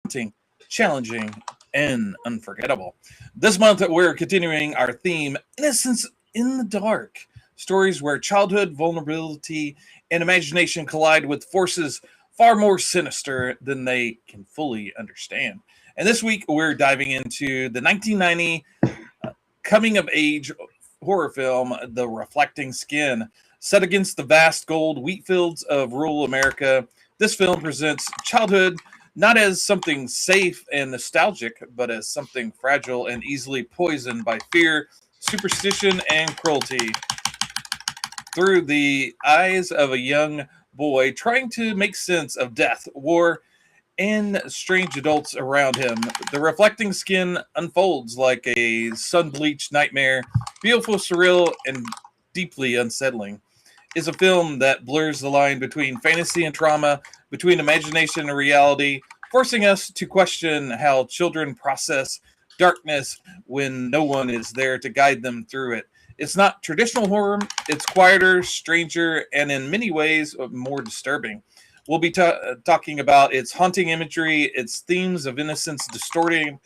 haunting, challenging, and unforgettable. This month, we're continuing our theme, Innocence in the Dark. Stories where childhood, vulnerability, and imagination collide with forces far more sinister than they can fully understand. And this week, we're diving into the 1990 coming of age horror film, The Reflecting Skin. Set against the vast gold wheat fields of rural America, this film presents childhood not as something safe and nostalgic, but as something fragile and easily poisoned by fear, superstition, and cruelty. Through the eyes of a young boy trying to make sense of death, war, and strange adults around him, the reflecting skin unfolds like a sun-bleached nightmare, beautiful, surreal, and deeply unsettling. Is a film that blurs the line between fantasy and trauma, between imagination and reality, forcing us to question how children process darkness when no one is there to guide them through it. It's not traditional horror, it's quieter, stranger, and in many ways more disturbing. We'll be talking about its haunting imagery, its themes of innocence distorted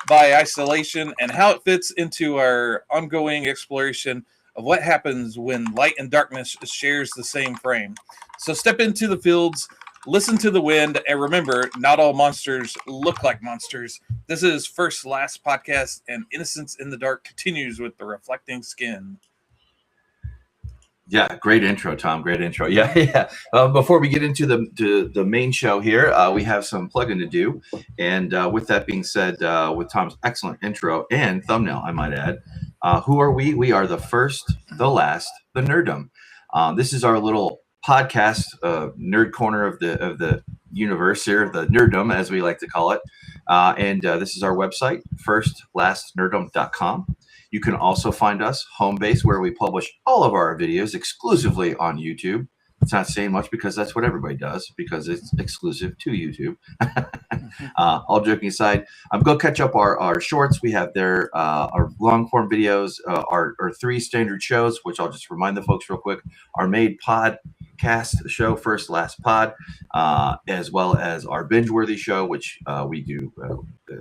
by isolation, and how it fits into our ongoing exploration of what happens when light and darkness shares the same frame. So step into the fields, listen to the wind, and remember, not all monsters look like monsters. This is First Last Podcast, and Innocence in the Dark continues with The Reflecting Skin. Yeah, great intro, Tom. Great intro. Yeah. Before we get into the main show here, we have some plug-in to do. And with that being said, with Tom's excellent intro and thumbnail, I might add, who are we? We are the first, the last, the Nerddom. This is our little podcast, nerd corner of the universe here, the Nerddom, as we like to call it. And this is our website, firstlastnerddom.com. You can also find us home base, where we publish all of our videos exclusively on YouTube. It's not saying much because that's what everybody does, because it's exclusive to YouTube. All joking aside, go catch up our shorts. We have there our long form videos, our 3 standard shows, which I'll just remind the folks real quick. Our made podcast show, First Last Pod, as well as our binge worthy show, which we do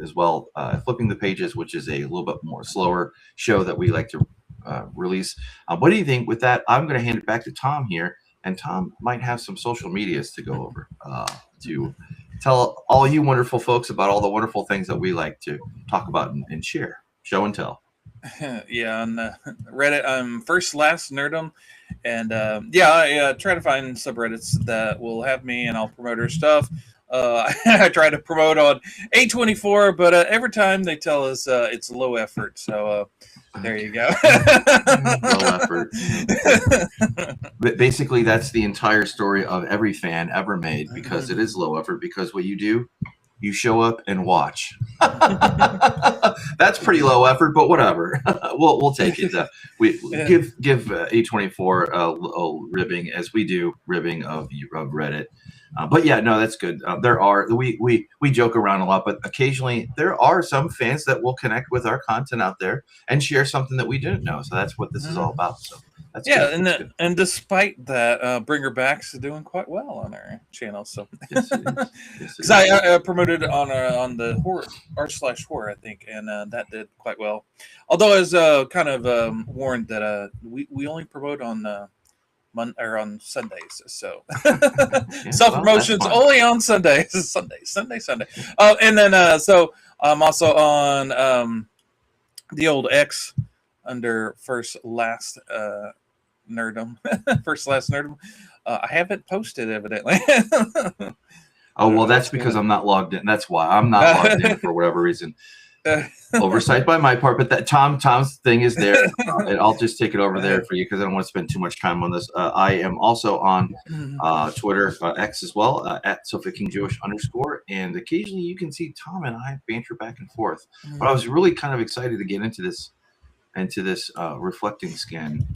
as well. Flipping the Pages, which is a little bit more slower show that we like to release. What do you think with that? I'm going to hand it back to Tom here. And Tom might have some social medias to go over to tell all you wonderful folks about all the wonderful things that we like to talk about and share. Show and tell. Yeah, on Reddit, I'm First Last Nerddom. And I try to find subreddits that will have me, and I'll promote our stuff. I try to promote on A24, but every time they tell us it's low effort. So there you go. Low effort. Basically, that's the entire story of every fan ever made, because it is low effort, because what you do, you show up and watch. That's pretty low effort, but whatever. We'll take it. We give A24 a ribbing, as we do ribbing of Reddit. But yeah, no, that's good. There are we joke around a lot, but occasionally there are some fans that will connect with our content out there and share something that we didn't know. So that's what this is all about. So that's good. And despite that, Bringer Back's doing quite well on our channel. So because I promoted on the horror r/horror, I think, and that did quite well. Although I was kind of warned that we only promote on on Sundays, so self promotions only on Sundays. Sunday. And then so I'm also on the old X under First Last Nerddom. First Last Nerddom. I haven't posted, evidently. Oh well, that's because I'm not logged in. That's why I'm not logged in for whatever reason. Oversight by my part, but that Tom's thing is there. I'll just take it over there for you, because I don't want to spend too much time on this. I am also on Twitter, X as well, at SophieKingJewish _, and occasionally you can see Tom and I banter back and forth. But I was really kind of excited to get into this Reflecting Skin.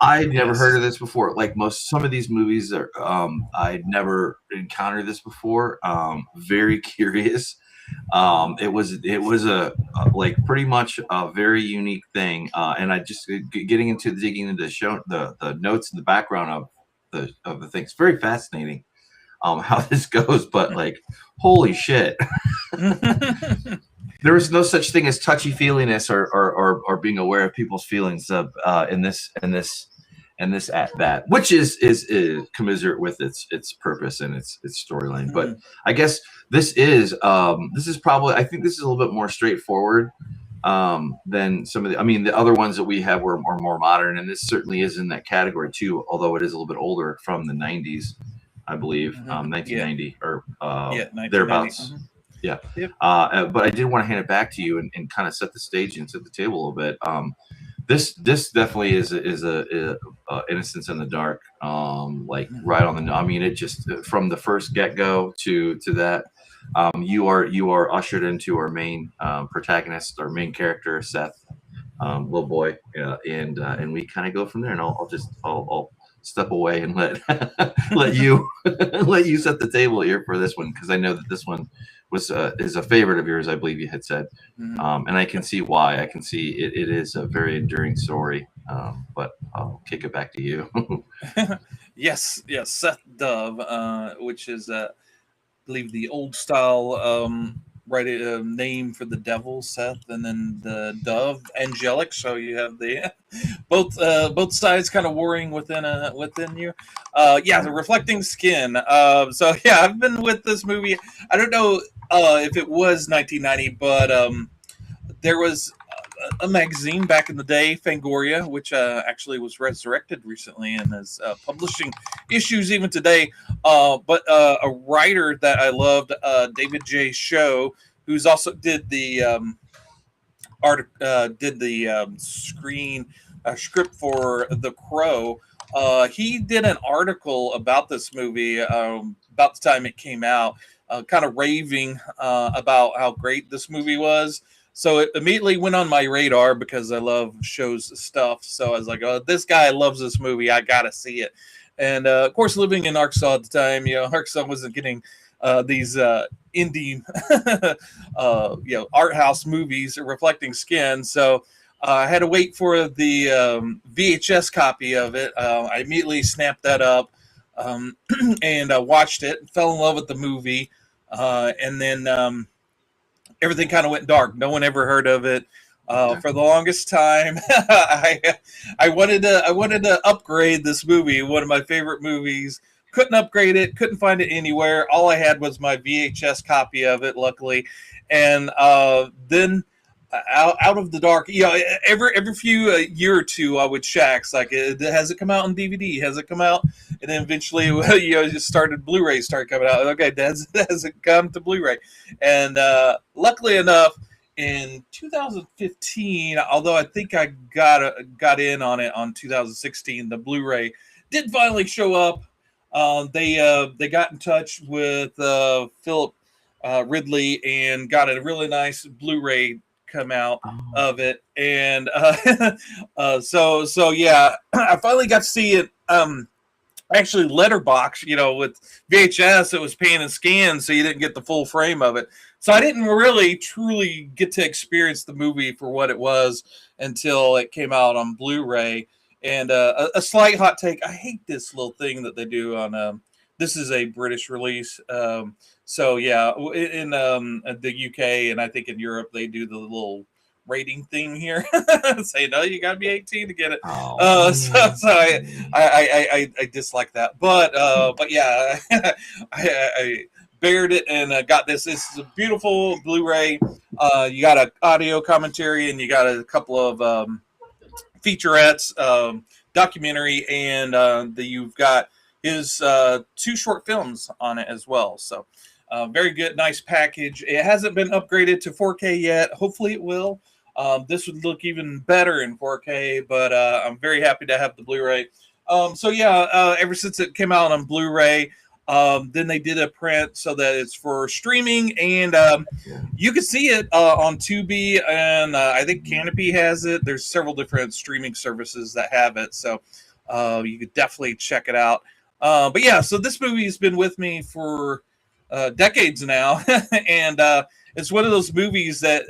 I'd never heard of this before. Like some of these movies are, I'd never encountered this before. Very curious. It was a like pretty much a very unique thing, and I just digging into the show, the notes in the background of the things, very fascinating how this goes, but like holy shit. There is no such thing as touchy-feeliness or being aware of people's feelings of in this at bat, which is commiserate with its purpose and its storyline. But I guess this is probably, I think this is a little bit more straightforward than some of the. I mean, the other ones that we have are more modern, and this certainly is in that category too. Although it is a little bit older, from the '90s, I believe, 1990 or 1990. thereabouts. Yeah. Yep. But I did want to hand it back to you and kind of set the stage and set the table a little bit. This definitely is a Innocence in the Dark. Like right on the. I mean, it just from the first get go to that. You are ushered into our main protagonist, our main character, Seth, little boy, and we kind of go from there. And I'll step away and let let you let you set the table here for this one, because I know that this one is a favorite of yours, I believe you had said, and I can see why. I can see it is a very enduring story. But I'll kick it back to you. Yes, Seth Dove, which is I believe the old style name for the devil, Seth, and then the dove, angelic. So you have the both sides kind of warring within you. The reflecting skin. So yeah, I've been with this movie. I don't know if it was 1990, but there was a magazine back in the day, Fangoria, which actually was resurrected recently and is publishing issues even today. But a writer that I loved, David J. Show, who's also did the screen script for The Crow. He did an article about this movie about the time it came out, kind of raving about how great this movie was. So it immediately went on my radar because I love Show's stuff. So I was like, oh, this guy loves this movie. I got to see it. And of course, living in Arkansas at the time, Arkansas wasn't getting these indie, art house movies reflecting skin. So I had to wait for the VHS copy of it. I immediately snapped that up and watched it, fell in love with the movie. And then everything kind of went dark. No one ever heard of it. For the longest time, I wanted to upgrade this movie, one of my favorite movies. Couldn't upgrade it, couldn't find it anywhere. All I had was my VHS copy of it, luckily. And then out of the dark, every few year or two, I would Shacks, like, has it come out on DVD? Has it come out? And then eventually, just Blu-ray started coming out. Okay, has it come to Blu-ray? And luckily enough, in 2015, although I think I got in on it on 2016, the Blu-ray did finally show up. They got in touch with Philip Ridley and got a really nice Blu-ray come out of it, and so yeah, I finally got to see it. Actually, letterbox, with VHS, it was pan and scan, so you didn't get the full frame of it. So I didn't really truly get to experience the movie for what it was until it came out on Blu-ray. And a slight hot take: I hate this little thing that they do on. This is a British release, so yeah, in the UK and I think in Europe they do the little rating thing here. Say no, you gotta be 18 to get it. So I dislike that, but yeah, I bared it and got this. This is a beautiful Blu-ray. You got an audio commentary and you got a couple of featurettes, documentary, and you've got his 2 short films on it as well. So very good, nice package. It hasn't been upgraded to 4K yet. Hopefully it will. This would look even better in 4K, but I'm very happy to have the Blu-ray. So yeah, ever since it came out on Blu-ray, then they did a print so that it's for streaming, and you can see it on Tubi, and I think Canopy has it. There's several different streaming services that have it, so you could definitely check it out. But yeah, so this movie has been with me for decades now, and it's one of those movies that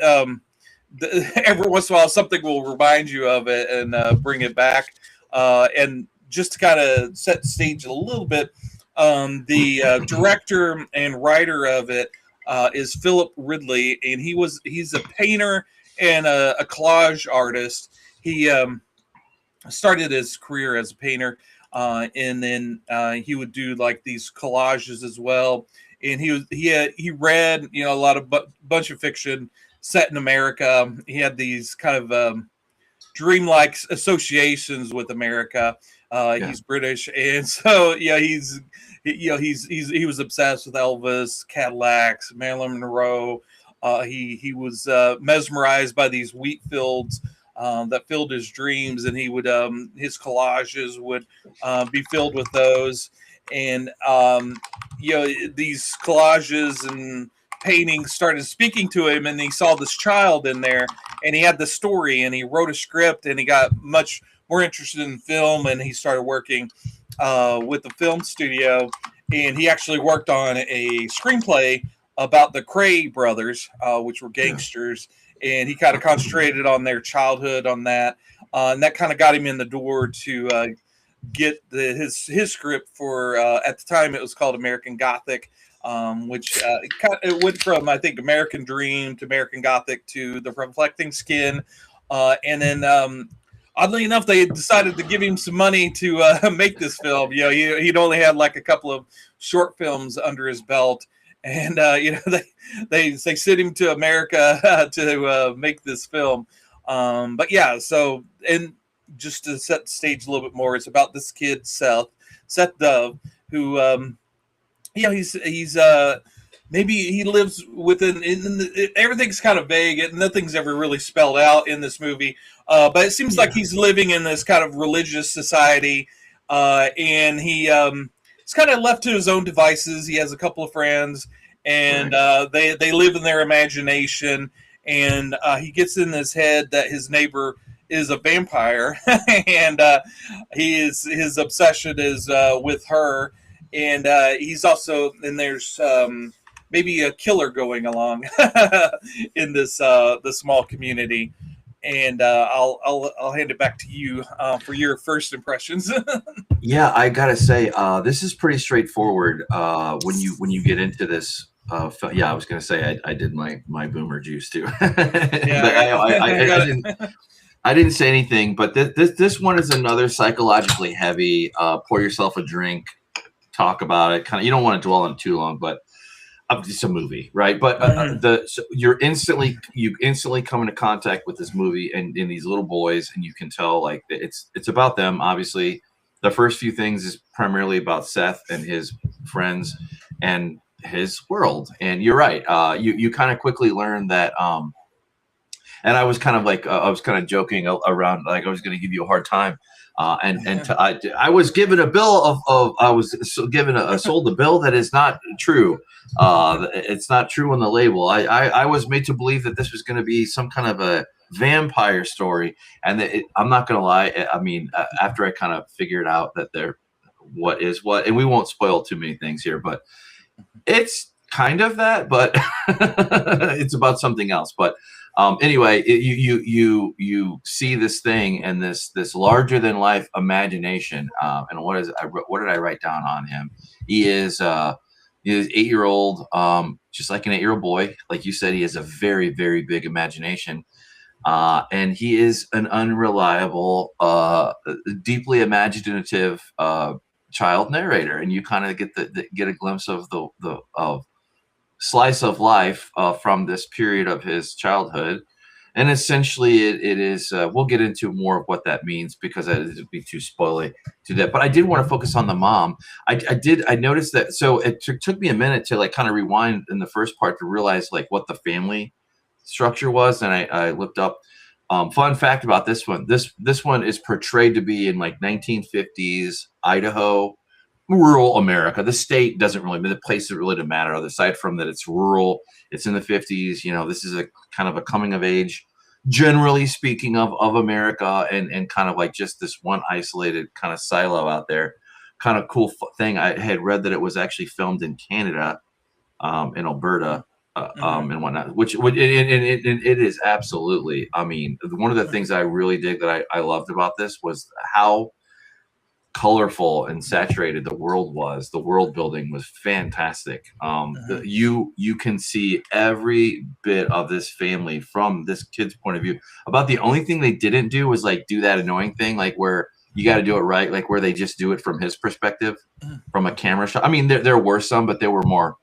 every once in a while something will remind you of it and bring it back. And just to kind of set the stage a little bit, the director and writer of it is Philip Ridley, and he's a painter and a collage artist. He started his career as a painter, and then he would do like these collages as well. And he read a lot of bunch of fiction set in America. He had these kind of dreamlike associations with America. Yeah. He's British, and so yeah, he was obsessed with Elvis, Cadillacs, Marilyn Monroe. He was mesmerized by these wheat fields that filled his dreams, and he would his collages would be filled with those. And these collages and paintings started speaking to him, and he saw this child in there, and he had the story, and he wrote a script, and he got much more interested in film, and he started working with the film studio, and he actually worked on a screenplay about the Cray brothers, which were gangsters, and he kind of concentrated on their childhood on that, and that kind of got him in the door to get his script for at the time it was called American Gothic, which it went from, I think, American Dream to American Gothic to The Reflecting Skin, and then oddly enough, they decided to give him some money to make this film. He'd only had like a couple of short films under his belt, and they sent him to America to make this film. But yeah, so, and just to set the stage a little bit more, it's about this kid Seth Dove, who he's maybe he lives within everything's kind of vague and nothing's ever really spelled out in this movie, but it seems like he's living in this kind of religious society, and he's kind of left to his own devices. He has a couple of friends, and they live in their imagination, and he gets in his head that his neighbor is a vampire, and his obsession is with her. And he's also, and there's maybe a killer going along in this the small community. And I'll hand it back to you for your first impressions. Yeah, I gotta say, this is pretty straightforward when you get into this. Yeah, I was gonna say I did my boomer juice too. I didn't say anything, but this one is another psychologically heavy. Pour yourself a drink. Talk about it. Kind of, you don't want to dwell on it too long, but it's a movie, right? But you instantly come into contact with this movie and these little boys, and you can tell like it's about them. Obviously, the first few things is primarily about Seth and his friends and his world. And you're right. You kind of quickly learn that. And I was kind of like I was kind of joking around, like I was going to give you a hard time. I was given a bill I was given sold a bill that is not true. It's not true on the label. I was made to believe that this was going to be some kind of a vampire story, and I'm not going to lie. I mean, after I kind of figured out that what is what, and we won't spoil too many things here, but it's kind of that, but it's about something else. But anyway, you see this thing and this larger than life imagination. And what did I write down on him? He is 8-year-old, just like an 8-year-old boy. Like you said, he has a very, very big imagination. And he is an unreliable, deeply imaginative child narrator. And you kind of get a glimpse of the slice of life from this period of his childhood. And essentially it is we'll get into more of what that means because it would be too spoily to that. But I did want to focus on the mom. I noticed that. So it took me a minute to like kind of rewind in the first part to realize like what the family structure was. And I looked up fun fact about this one. This one is portrayed to be in like 1950s Idaho, rural America. The state doesn't really, the place that really doesn't matter, aside from that it's rural. It's in the 50s. This is a kind of a coming of age, generally speaking, of America, and kind of like just this one isolated kind of silo out there. Kind of cool thing. I had read that it was actually filmed in Canada, in Alberta, and whatnot, which it is absolutely. I mean, one of the things I really dig that I loved about this was how colorful and saturated the world was. The world building was fantastic. You can see every bit of this family from this kid's point of view. About the only thing they didn't do was like do that annoying thing, like where you got to do it right, like where they just do it from his perspective, from a camera shot. I mean, there were some, but they were more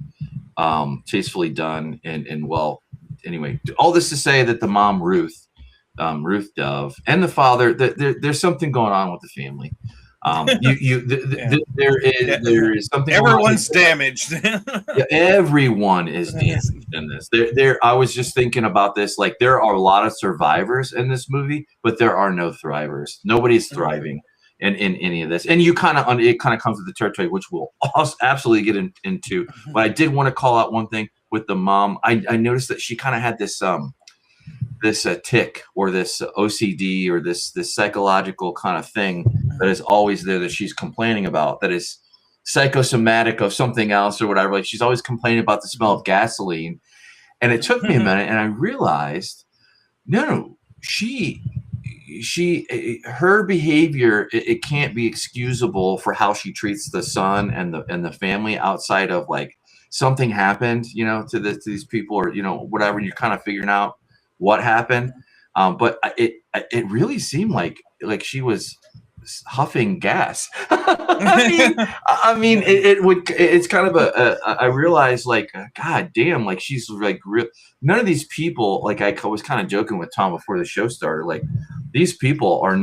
tastefully done and well. Anyway, all this to say that the mom Ruth Dove, and the father, there's something going on with the family. There is something. Everyone's damaged. Yeah, everyone is damaged in this. I was just thinking about this. Like, there are a lot of survivors in this movie, but there are no thrivers. Nobody's thriving in any of this. And it kind of comes with the territory, which we'll absolutely get into. But I did want to call out one thing with the mom. I noticed that she kind of had this tick, or this OCD, or this psychological kind of thing that is always there, that she's complaining about, that is psychosomatic of something else or whatever. Like, she's always complaining about the smell of gasoline. And it took me a minute, and I realized, no, her behavior, it can't be excusable for how she treats the son and the family, outside of like something happened, to these people, or whatever. And you're kind of figuring out what happened, but it really seemed like she was huffing gas. I mean, it's kind of I realized, like, God damn, like, she's like none of these people, like, I was kind of joking with Tom before the show started, like, these people are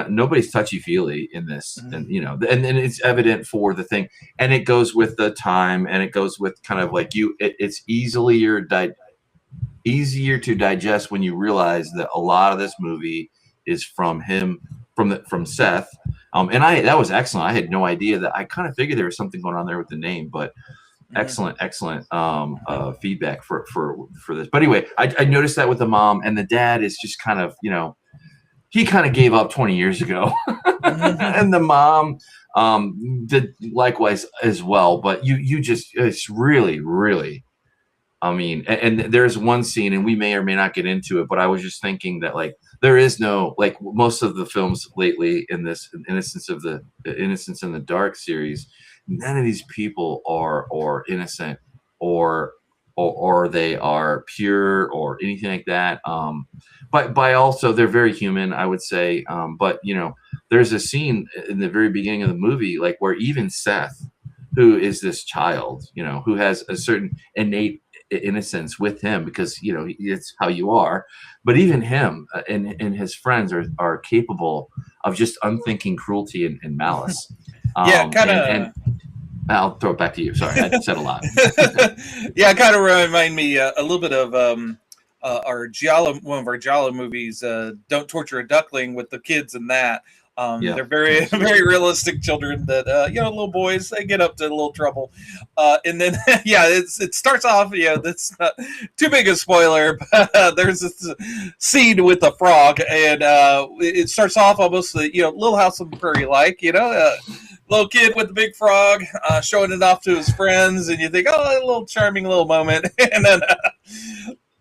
nobody's touchy-feely in this. And and it's evident for the thing, and it goes with the time, and it goes with kind of like it's easier to digest when you realize that a lot of this movie is from Seth. And that was excellent. I had no idea that. I kind of figured there was something going on there with the name, but excellent feedback for this. But anyway, I noticed that with the mom, and the dad is just kind of, he kind of gave up 20 years ago. And the mom did likewise as well. But it's really, really, I mean, and there's one scene, and we may or may not get into it, but I was just thinking that, like, there is no, like, most of the films lately in this Innocence in the Dark series, none of these people are innocent or they are pure or anything like that. But by also, they're very human, I would say. But there's a scene in the very beginning of the movie, like, where even Seth, who is this child, who has a certain innate innocence with him, because it's how you are, but even him and his friends are capable of just unthinking cruelty and malice. And I'll throw it back to you. Sorry, I said a lot. Yeah, it kind of remind me a little bit of one of our Giallo movies, Don't Torture a Duckling, with the kids in that. They're very, very realistic children that, little boys, they get up to a little trouble. And then, it starts off, that's not too big a spoiler, but there's this scene with the frog, and it starts off almost, Little House on the Prairie, like, little kid with the big frog, showing it off to his friends, and you think, oh, a little charming little moment. And then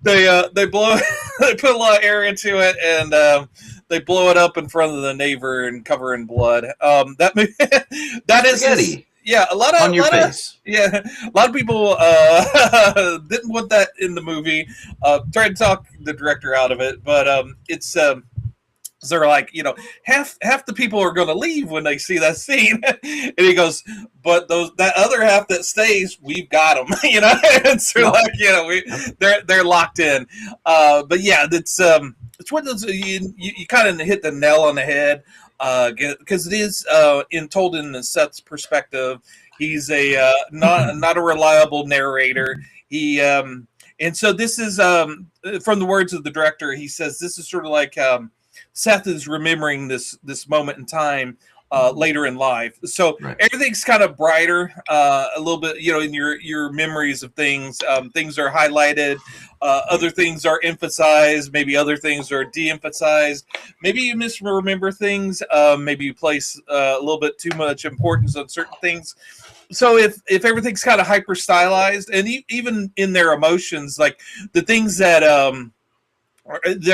they blow, they put a lot of air into it, and they blow it up in front of the neighbor and cover in blood. That is spaghetti. A lot of on your face. A lot of people didn't want that in the movie. Tried to talk the director out of it, but it's they're like, half the people are going to leave when they see that scene, and he goes, but that other half that stays, we've got them, and so they're locked in. But yeah, it's one of those, you kind of hit the nail on the head, because it is told in Seth's perspective. He's not a reliable narrator. He and so this is from the words of the director. He says this is sort of like Seth is remembering this moment in time later in life. So everything's kind of brighter, a little bit, in your memories of things. Things are highlighted. Other things are emphasized. Maybe other things are de-emphasized. Maybe you misremember things. Maybe you place a little bit too much importance on certain things. So if everything's kind of hyper stylized, and even in their emotions, like the things that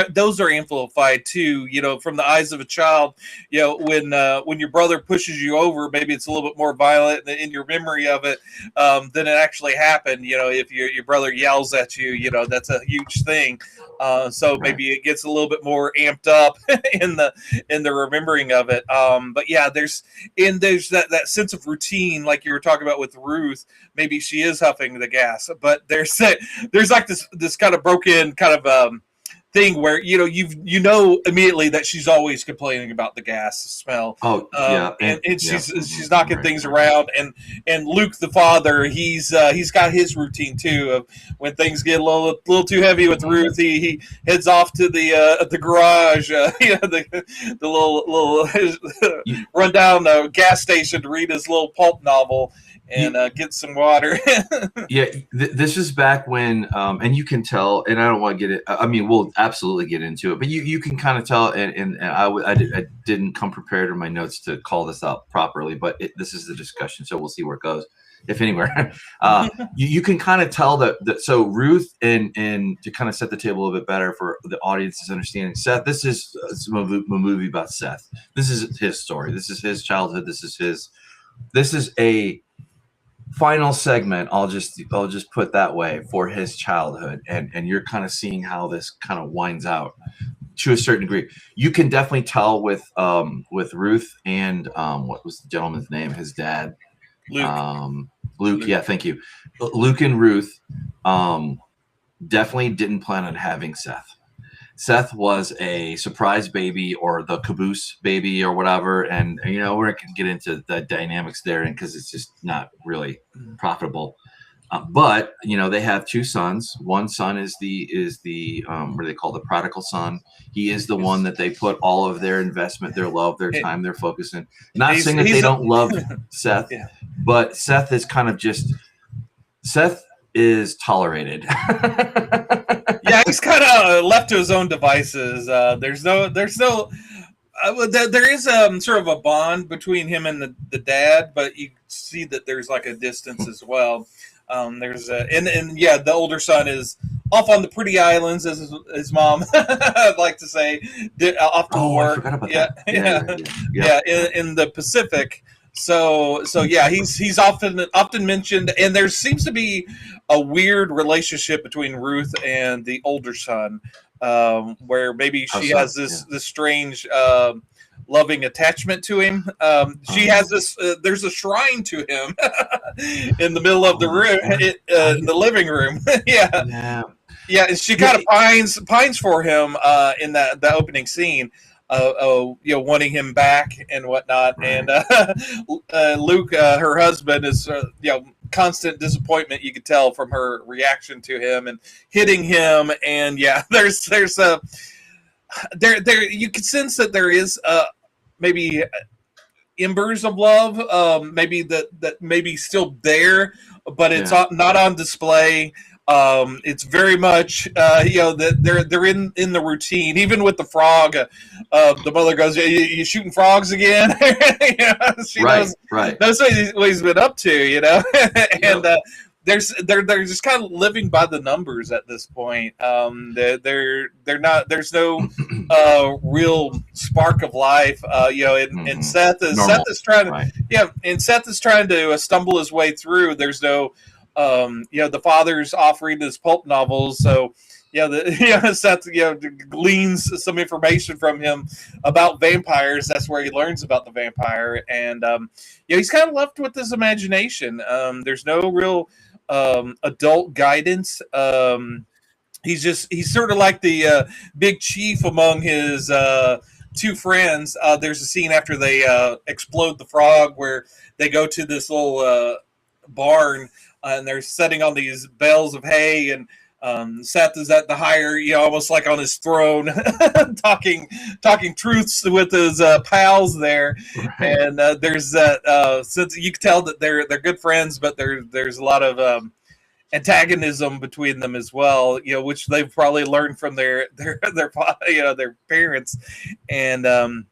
those are amplified too, from the eyes of a child. When your brother pushes you over, maybe it's a little bit more violent in your memory of it than it actually happened. If your brother yells at you, that's a huge thing. So maybe it gets a little bit more amped up in the remembering of it. But yeah, there's that sense of routine, like you were talking about with Ruth. Maybe she is huffing the gas, but there's like this kind of broken kind of thing where you know immediately that she's always complaining about the gas smell. And she's knocking things around, and Luke the father, he's got his routine too of when things get a little too heavy with Ruth, he heads off to the garage, the little run down the gas station to read his little pulp novel and get some water. This is back when, and you can tell, and I don't want to get it. I mean, we'll absolutely get into it, but you can kind of tell. And I didn't come prepared in my notes to call this out properly, but this is the discussion, so we'll see where it goes, if anywhere. You can kind of tell that. So Ruth, and to kind of set the table a bit better for the audience's understanding, Seth. This is a movie about Seth. This is his story. This is his childhood. This is a final segment, I'll just put that way, for his childhood, and you're kind of seeing how this kind of winds out to a certain degree. You can definitely tell with Ruth and what was the gentleman's name? His dad, Luke. Yeah, thank you. Luke and Ruth definitely didn't plan on having Seth. Seth was a surprise baby, or the caboose baby, or whatever, and we're not going to get into the dynamics there, because it's just not really profitable. But they have two sons. One son is the what do they call, the prodigal son. He is the one that they put all of their investment, their love, their time, their focus in. Not saying that they don't love Seth, but Seth is kind of just Seth is tolerated. Yeah, he's kind of left to his own devices. There is sort of a bond between him and the dad, but you see that there's like a distance as well. The older son is off on the pretty islands, as his mom I'd like to say, off to work. I forgot about that. In the Pacific. So yeah, he's often mentioned, and there seems to be a weird relationship between Ruth and the older son, where maybe she has this strange loving attachment to him. She has this. There's a shrine to him in the middle of the room, in the living room. Yeah, and she kind of pines for him in that opening scene. Wanting him back and whatnot, and Luke, her husband, is constant disappointment. You could tell from her reaction to him and hitting him, and there's you can sense that there is maybe embers of love, maybe that maybe still there, but it's not on display. It's very much that they're in the routine. Even with the frog, the mother goes, "You shooting frogs again?" She knows what he's been up to, and they're just kind of living by the numbers at this point. They're not. There's no real spark of life, and Seth is trying to and Seth is trying to stumble his way through. There's no. The father's offering his pulp novels, so Seth gleans some information from him about vampires. That's where he learns about the vampire, and he's kind of left with his imagination. There's no real adult guidance. He's sort of like the big chief among his two friends. There's a scene after they explode the frog where they go to this little barn. And they're setting on these bales of hay, and Seth is at the higher, almost like on his throne, talking truths with his pals there. Right. And there's that since you can tell that they're good friends, but there's a lot of antagonism between them as well, which they've probably learned from their parents. And after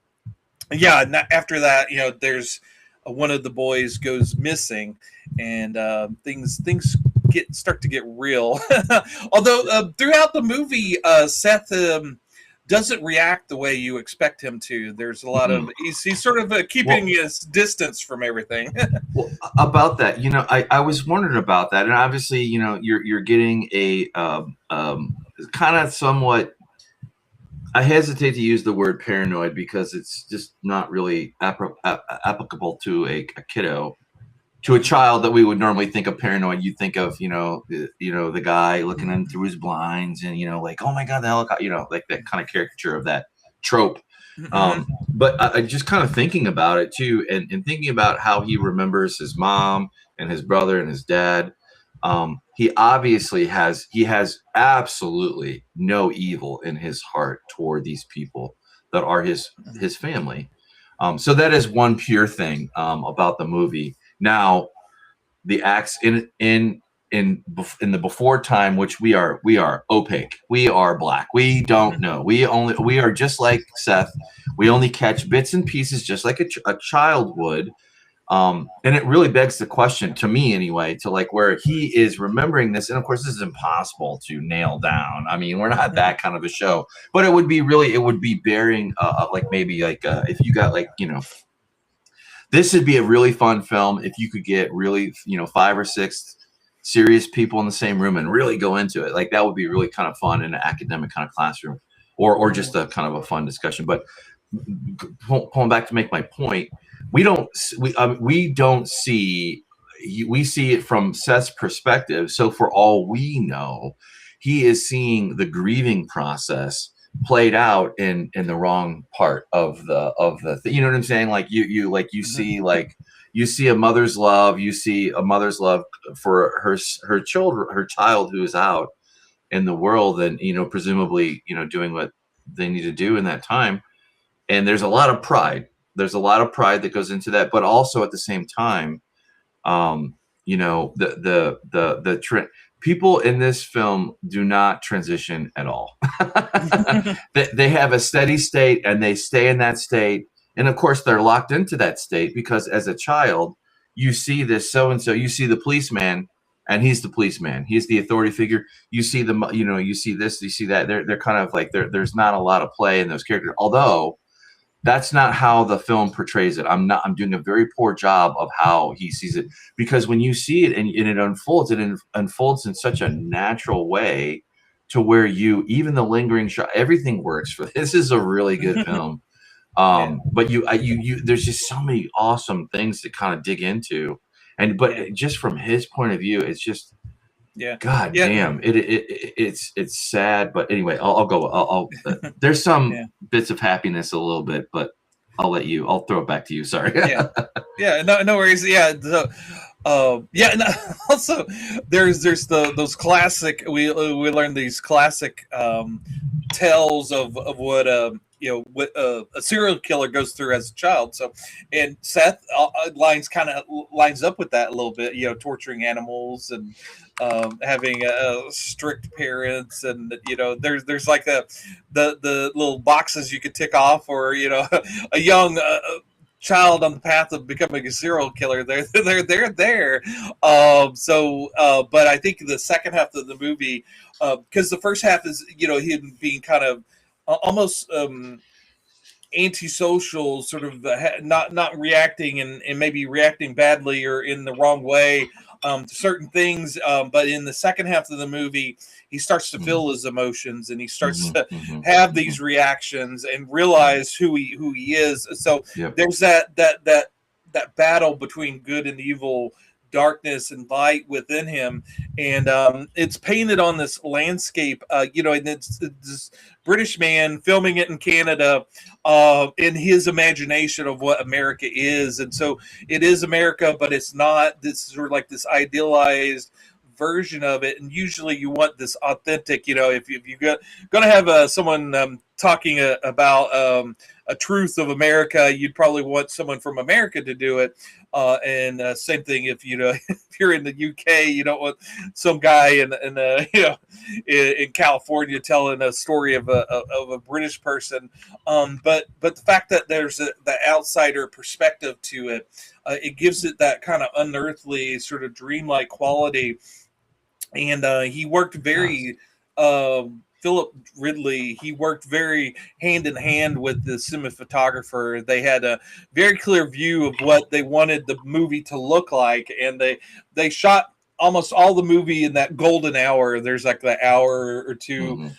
that, there's one of the boys goes missing, and things start to get real. Although throughout the movie, Seth doesn't react the way you expect him to. There's a lot of he's sort of keeping his distance from everything. Well, about that, I was wondering about that, and obviously, you're getting a kind of somewhat. I hesitate to use the word paranoid because it's just not really applicable to a kiddo. To a child that we would normally think of paranoid, you think of the guy looking in through his blinds and like, oh my god, the helicopter, like that kind of caricature of that trope. But I just kind of thinking about it too, and thinking about how he remembers his mom and his brother and his dad. He obviously has absolutely no evil in his heart toward these people that are his family. So that is one pure thing about the movie. Now, the acts in the before time, which we are opaque, we are black, we don't know, we are just like Seth. We only catch bits and pieces, just like a child would. And it really begs the question, to me anyway, to like where he is remembering this. And of course, this is impossible to nail down. I mean, we're not that kind of a show, but it would be bearing like maybe like if you got like this would be a really fun film if you could get really 5 or 6 serious people in the same room and really go into it. Like that would be really kind of fun in an academic kind of classroom, or just a kind of a fun discussion. But pulling back to make my point, we see it from Seth's perspective. So for all we know, he is seeing the grieving process played out in the wrong part of the you know what I'm saying? Like you see a mother's love, for her child who is out in the world and presumably doing what they need to do in that time. And there's a lot of pride that goes into that, but also at the same time, people in this film do not transition at all. They have a steady state and they stay in that state. And of course, they're locked into that state because as a child, you see this so-and-so, you see the policeman and he's the policeman. He's the authority figure. You see you see this, you see that. They're kind of like, there's not a lot of play in those characters. Although that's not how the film portrays it. I'm doing a very poor job of how he sees it, because when you see it and it unfolds in such a natural way to where even the lingering shot, everything works for this. Is a really good film. But there's just so many awesome things to kind of dig into, but just from his point of view, it's just God damn, it's sad. But anyway, I'll go. There's some bits of happiness a little bit, but I'll throw it back to you. Sorry. No worries. And also there's those classic. We learned these classic tales of what what a serial killer goes through as a child. So, and Seth lines up with that a little bit. Torturing animals and having strict parents, and there's like the little boxes you could tick off, or a young child on the path of becoming a serial killer. They're there. But I think the second half of the movie, because the first half is him being kind of almost antisocial, sort of not reacting and maybe reacting badly or in the wrong way to certain things. But in the second half of the movie, he starts to feel his emotions and he starts to have these reactions and realize who he is. So there's that battle between good and evil, darkness and light within him, and it's painted on this landscape, and it's this British man filming it in Canada, in his imagination of what America is. And so it is America, but it's not this sort of like this idealized version of it. And usually you want this authentic, if you're going to have someone talking about a truth of America, you'd probably want someone from America to do it. And same thing if if you're in the UK, you don't want some guy in California telling a story of a British person. But the fact that there's the outsider perspective to it, it gives it that kind of unearthly, sort of dreamlike quality. and he worked very Philip Ridley. He worked very hand in hand with the cinematographer. They had a very clear view of what they wanted the movie to look like, and they shot almost all the movie in that golden hour. There's like the hour or two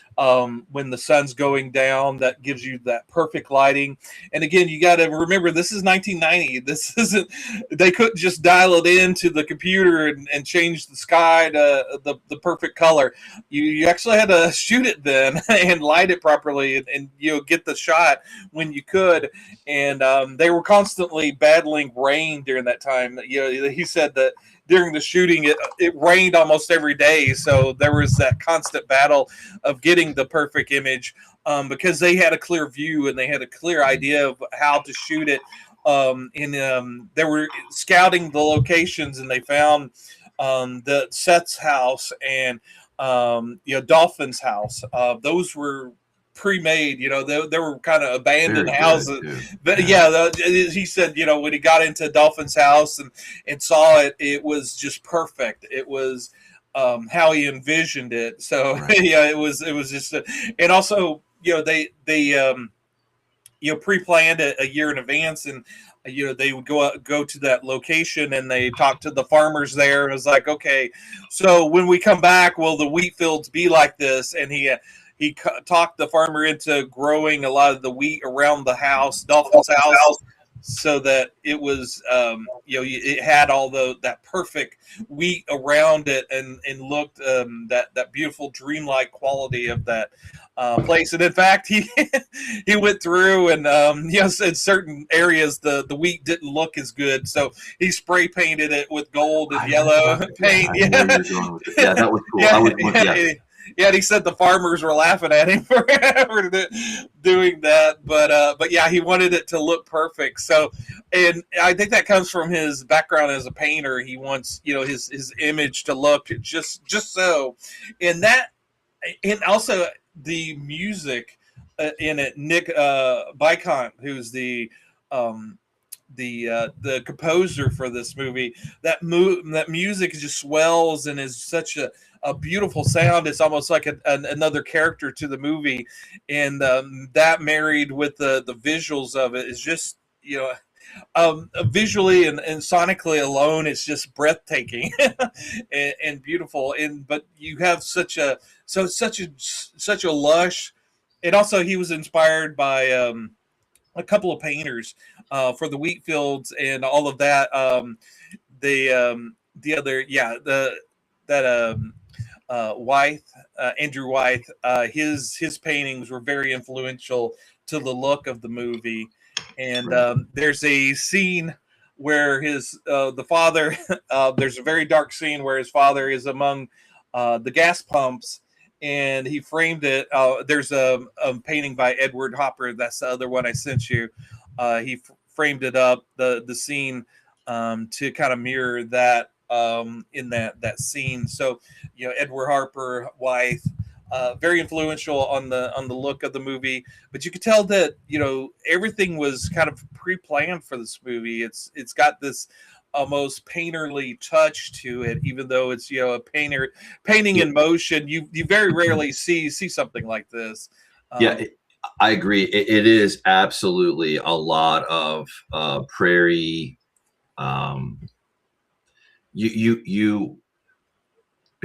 when the sun's going down that gives you that perfect lighting. And again, you got to remember this is 1990. This isn't, they couldn't just dial it into the computer and change the sky to the perfect color. You actually had to shoot it then and light it properly, and you know, get the shot when you could. And they were constantly battling rain during that time. You know, he said that during the shooting, it rained almost every day, so there was that constant battle of getting the perfect image, because they had a clear view and they had a clear idea of how to shoot it. They were scouting the locations, and they found the Seth's house and you know, Dolphin's house. Those were pre-made, you know, they were kind of abandoned houses. But yeah, he said, you know, when he got into Dolphin's house and saw it, it was just perfect. It was how he envisioned it. So yeah, it was just and also, you know, they you know, pre-planned it a year in advance, and you know, they would go to that location and they talked to the farmers there. It was like, okay, so when we come back, will the wheat fields be like this? And he talked the farmer into growing a lot of the wheat around the house, Dolphin's house, so that it was, you know, it had all that perfect wheat around it, and looked that beautiful dreamlike quality of that place. And in fact, he he went through and you know, in certain areas the wheat didn't look as good, so he spray painted it with gold and yellow paint. Yeah, that was cool. Yeah, and he said the farmers were laughing at him for doing that, but yeah, he wanted it to look perfect. So, and I think that comes from his background as a painter. He wants, you know, his image to look just so, and that, and also the music in it. Nick Bicont, who's the composer for this movie, that music just swells and is such a beautiful sound. It's almost like another character to the movie, and that married with the visuals of it is just, you know, visually and sonically alone, it's just breathtaking and beautiful. And but you have such a lush. And also, he was inspired by a couple of painters for the wheat fields and all of that. The other, yeah, Wythe, Andrew Wythe, his paintings were very influential to the look of the movie. And there's a scene where the father, there's a very dark scene where his father is among the gas pumps, and he framed it. There's a painting by Edward Hopper. That's the other one I sent you. He framed it up, the scene, to kind of mirror that in that scene. So, you know, Edward Hopper, Wythe, very influential on the look of the movie. But you could tell that, you know, everything was kind of pre-planned for this movie. It's got this almost painterly touch to it, even though it's, you know, a painting in motion. You very rarely see something like this. I agree. It is absolutely a lot of prairie.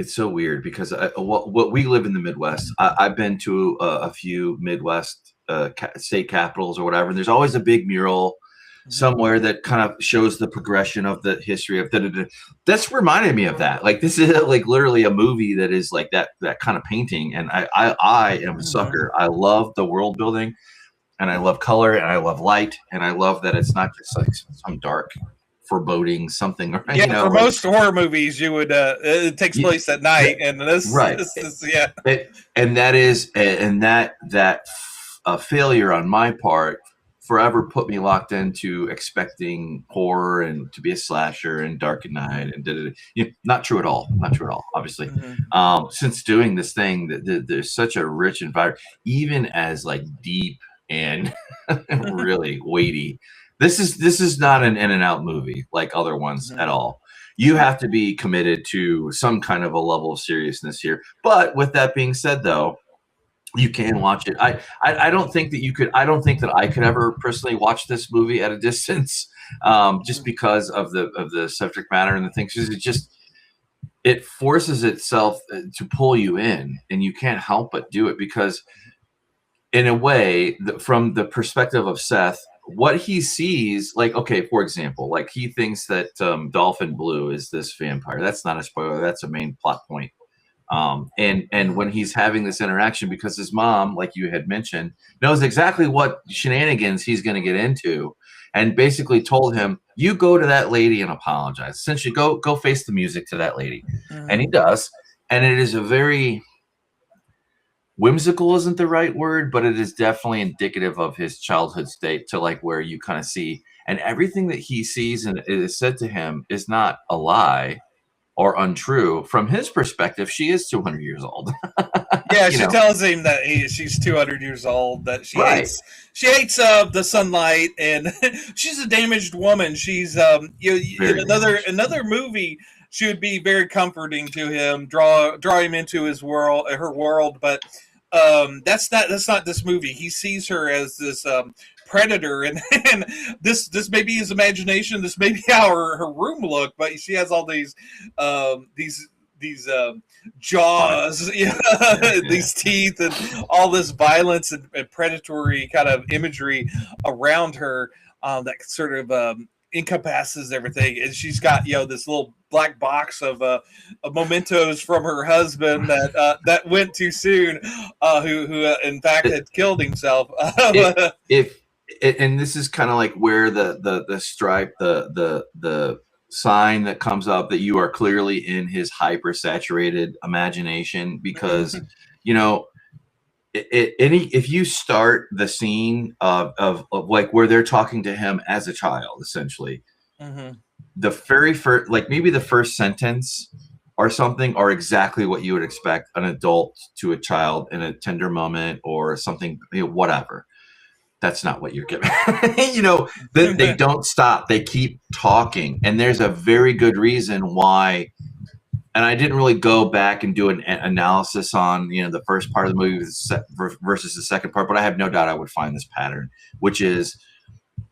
It's so weird because what we live in the Midwest. I've been to a few Midwest state capitals or whatever, and there's always a big mural somewhere that kind of shows the progression of the history of that's reminded me of that. Like, this is like literally a movie that is like that kind of painting. And I am a sucker. I love the world building, and I love color, and I love light, and I love that it's not just like some dark foreboding something. Right? Yeah, you know, for like, most horror movies, you would it takes place at night, and this is, yeah. And that is that failure on my part forever put me locked into expecting horror and to be a slasher and Dark at Night and not true at all. Not true at all, obviously. Since doing this thing, there's such a rich environment, even as like deep and really weighty. This is not an in and out movie like other ones at all. you have to be committed to some kind of a level of seriousness here. But with that being said, though, you can watch it. I don't think that you could. I don't think that I could ever personally watch this movie at a distance, just because of the subject matter and the things. It forces itself to pull you in, and you can't help but do it because, in a way, from the perspective of Seth, what he sees, like, okay, for example, like he thinks that Dolphin Blue is this vampire. That's not a spoiler. That's a main plot point. And when he's having this interaction, because his mom, like you had mentioned, knows exactly what shenanigans he's going to get into, and basically told him, "You go to that lady and apologize. Essentially, go face the music to that lady," and he does. And it is a very whimsical, isn't the right word, but it is definitely indicative of his childhood state, to like where you kind of see, and everything that he sees and is said to him is not a lie or untrue. From his perspective, she is 200 years old. Yeah, she tells him that she's 200 years old, that she hates the sunlight, and she's a damaged woman. She's in another movie, she would be very comforting to him, draw him into her world, but that's not this movie. He sees her as this predator, and this may be his imagination, this may be how her room looked, but she has all these jaws, these teeth, and all this violence and predatory kind of imagery around her, that sort of encompasses everything. And she's got this little black box of mementos from her husband that went too soon, who in fact had killed himself. And this is kind of like where the stripe, the sign that comes up that you are clearly in his hyper saturated imagination, because if you start the scene of like where they're talking to him as a child, essentially, the very first, like maybe the first sentence or something, are exactly what you would expect an adult to a child in a tender moment or something, whatever. That's not what you're giving. They don't stop. They keep talking. And there's a very good reason why. And I didn't really go back and do an analysis on, the first part of the movie versus the second part, but I have no doubt I would find this pattern, which is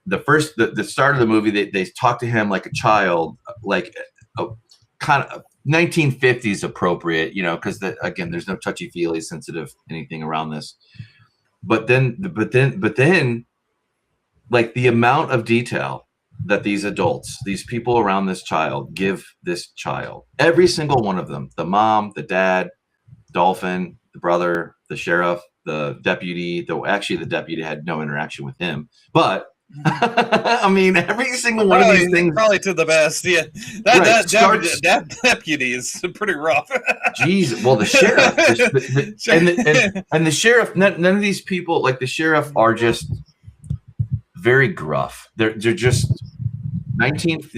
the start of the movie. They talk to him like a child, like a kind of 1950s appropriate, because again, there's no touchy-feely, sensitive anything around this. But then, like the amount of detail that these adults, these people around this child, give this child, every single one of them, the mom, the dad, Dolphin, the brother, the sheriff, the deputy, the deputy had no interaction with him, but I mean, every single one of these things, probably to the best. Yeah, that deputy is pretty rough. Jeez, well, the sheriff and the sheriff. None of these people, like the sheriff, are just very gruff. They're just 19.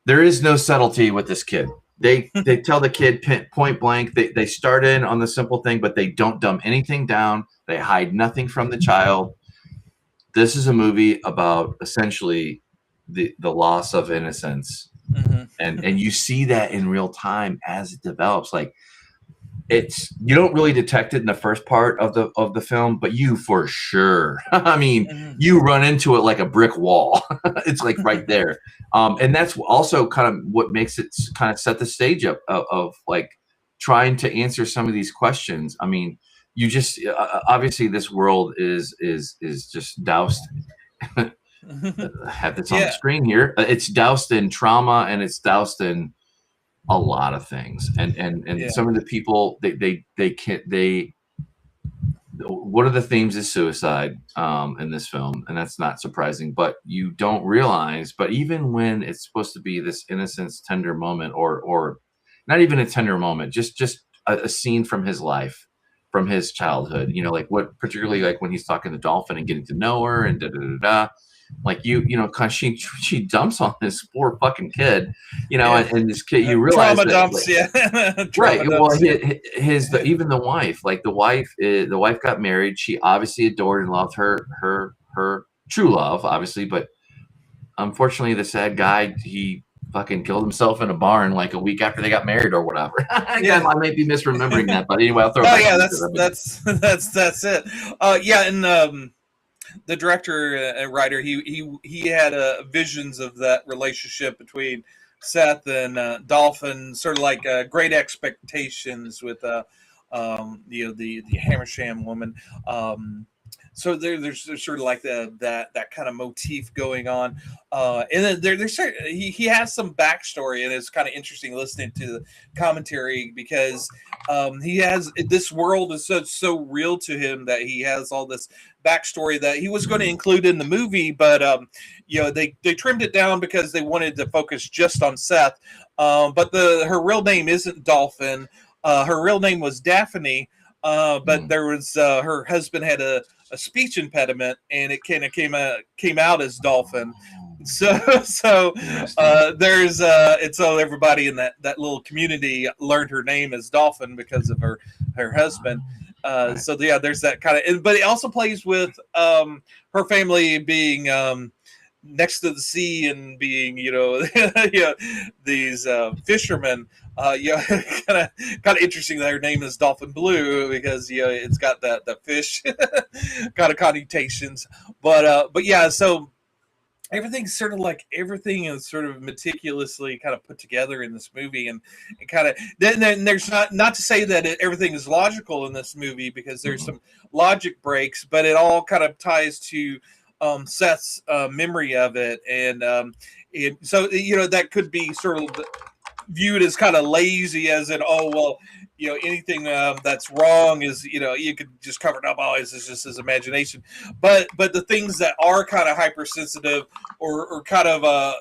There is no subtlety with this kid. They tell the kid point blank. They start in on the simple thing, but they don't dumb anything down. They hide nothing from the child. This is a movie about essentially the loss of innocence, and you see that in real time as it develops. Like you don't really detect it in the first part of the film, but you for sure. I mean, you run into it like a brick wall. It's like right there, and that's also kind of what makes it kind of set the stage up of like trying to answer some of these questions. I mean. You just obviously this world is just doused. I have this on the screen here. It's doused in trauma, and it's doused in a lot of things. And some of the people they can't. One of the themes is suicide in this film, and that's not surprising. But you don't realize. But even when it's supposed to be this innocence, tender moment, or not even a tender moment, just a scene from his life. From his childhood, like what, particularly like when he's talking to Dolphin and getting to know her and like cause she dumps on this poor fucking kid, and this kid, you realize trauma dumps, right. Well, even the wife, like the wife got married. She obviously adored and loved her true love, obviously, but unfortunately, the sad guy, he fucking killed himself in a barn like a week after they got married or whatever. Yeah. I may be misremembering that, but anyway, I'll throw it Oh back yeah, to you. that's it. Yeah, and the director and writer, he had visions of that relationship between Seth and Dolphin, sort of like Great Expectations with the Hammersham woman. So there's sort of like that kind of motif going on, and then he has some backstory, and it's kind of interesting listening to the commentary because he has this world is so real to him that he has all this backstory that he was going to include in the movie, but they trimmed it down because they wanted to focus just on Seth. But her real name isn't Dolphin. Her real name was Daphne. But there was her husband had a speech impediment, and it kind of came out as Dolphin. So there's and so everybody in that little community learned her name as Dolphin because of her husband. So yeah, there's that kind of, but it also plays with her family being next to the sea and being these fishermen. Kind of interesting that her name is Dolphin Blue because it's got that fish kind of connotations. But yeah, so everything's sort of like everything is sort of meticulously kind of put together in this movie, and kind of then there's not to say that everything is logical in this movie because there's some logic breaks, but it all kind of ties to Seth's memory of it, and so that could be sort of viewed as kind of lazy, as in, oh well, anything that's wrong is you could just cover it up. Oh, it's just his imagination. But the things that are kind of hypersensitive or kind of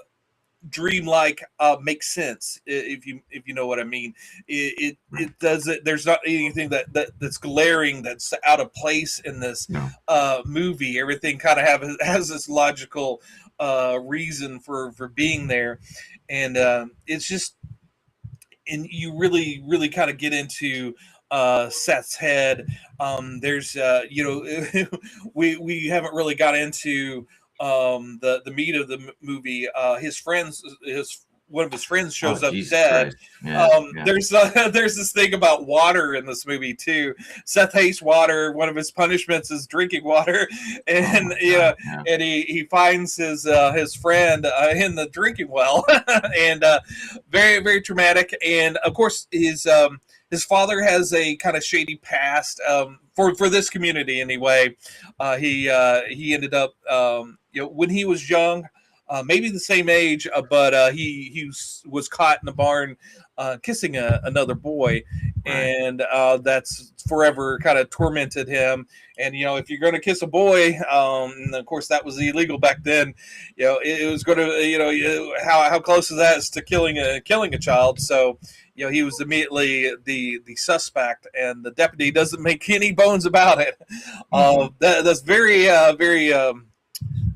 dreamlike make sense if you know what I mean. It does it. There's not anything that's glaring that's out of place in this movie. Everything kind of has this logical reason for being there, and it's just. And you really kind of get into Seth's head. There's we haven't really got into the meat of the movie. One of his friends shows up dead. Yeah, There's this thing about water in this movie too. Seth hates water. One of his punishments is drinking water, and and he finds his friend in the drinking well, and very very traumatic. And of course his father has a kind of shady past for this community anyway. He ended up when he was young. Maybe the same age, but he was caught in the barn kissing another boy, and that's forever kind of tormented him. And if you're going to kiss a boy, and of course that was illegal back then, it was going to how close is that to killing a child? So he was immediately the suspect, and the deputy doesn't make any bones about it. That's very very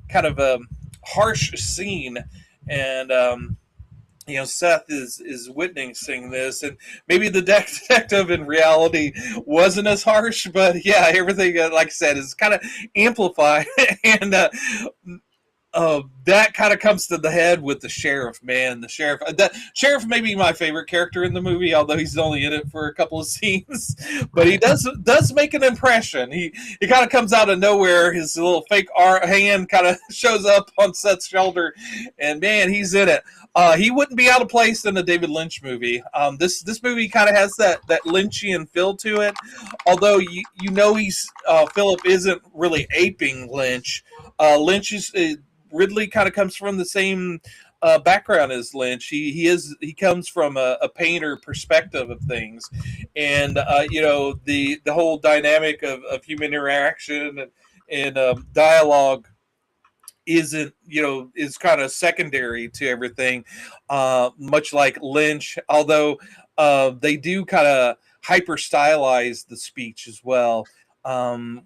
kind of harsh scene, and Seth is witnessing this, and maybe the detective in reality wasn't as harsh, but yeah, everything like I said is kind of amplified, and that kind of comes to the head with the sheriff. Man, the sheriff may be my favorite character in the movie, although he's only in it for a couple of scenes. But he does make an impression. He kind of comes out of nowhere. His little fake hand kind of shows up on Seth's shoulder, and man, he's in it. He wouldn't be out of place in a David Lynch movie. This movie kind of has that Lynchian feel to it, although he's Philip isn't really aping Lynch. Lynch is. Ridley kind of comes from the same background as Lynch. He comes from a painter perspective of things, and the whole dynamic of human interaction and dialogue isn't is kind of secondary to everything, much like Lynch. Although they do kind of hyper stylize the speech as well.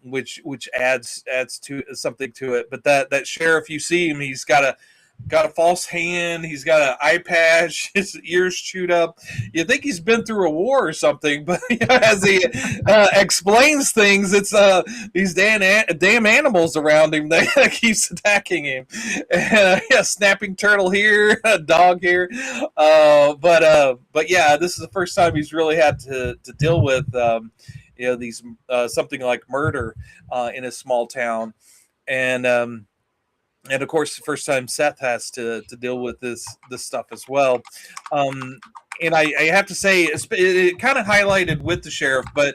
Which adds to something to it. But that sheriff, you see him, he's got got a false hand. He's got an eye patch. His ears chewed up. You think he's been through a war or something, but as he explains things, it's these damn animals around him that keeps attacking him. Yeah, snapping turtle here, a dog here. But yeah, this is the first time he's really had to deal with these something like murder in a small town, and of course, the first time Seth has to deal with this stuff as well. And I have to say, it kind of highlighted with the sheriff, but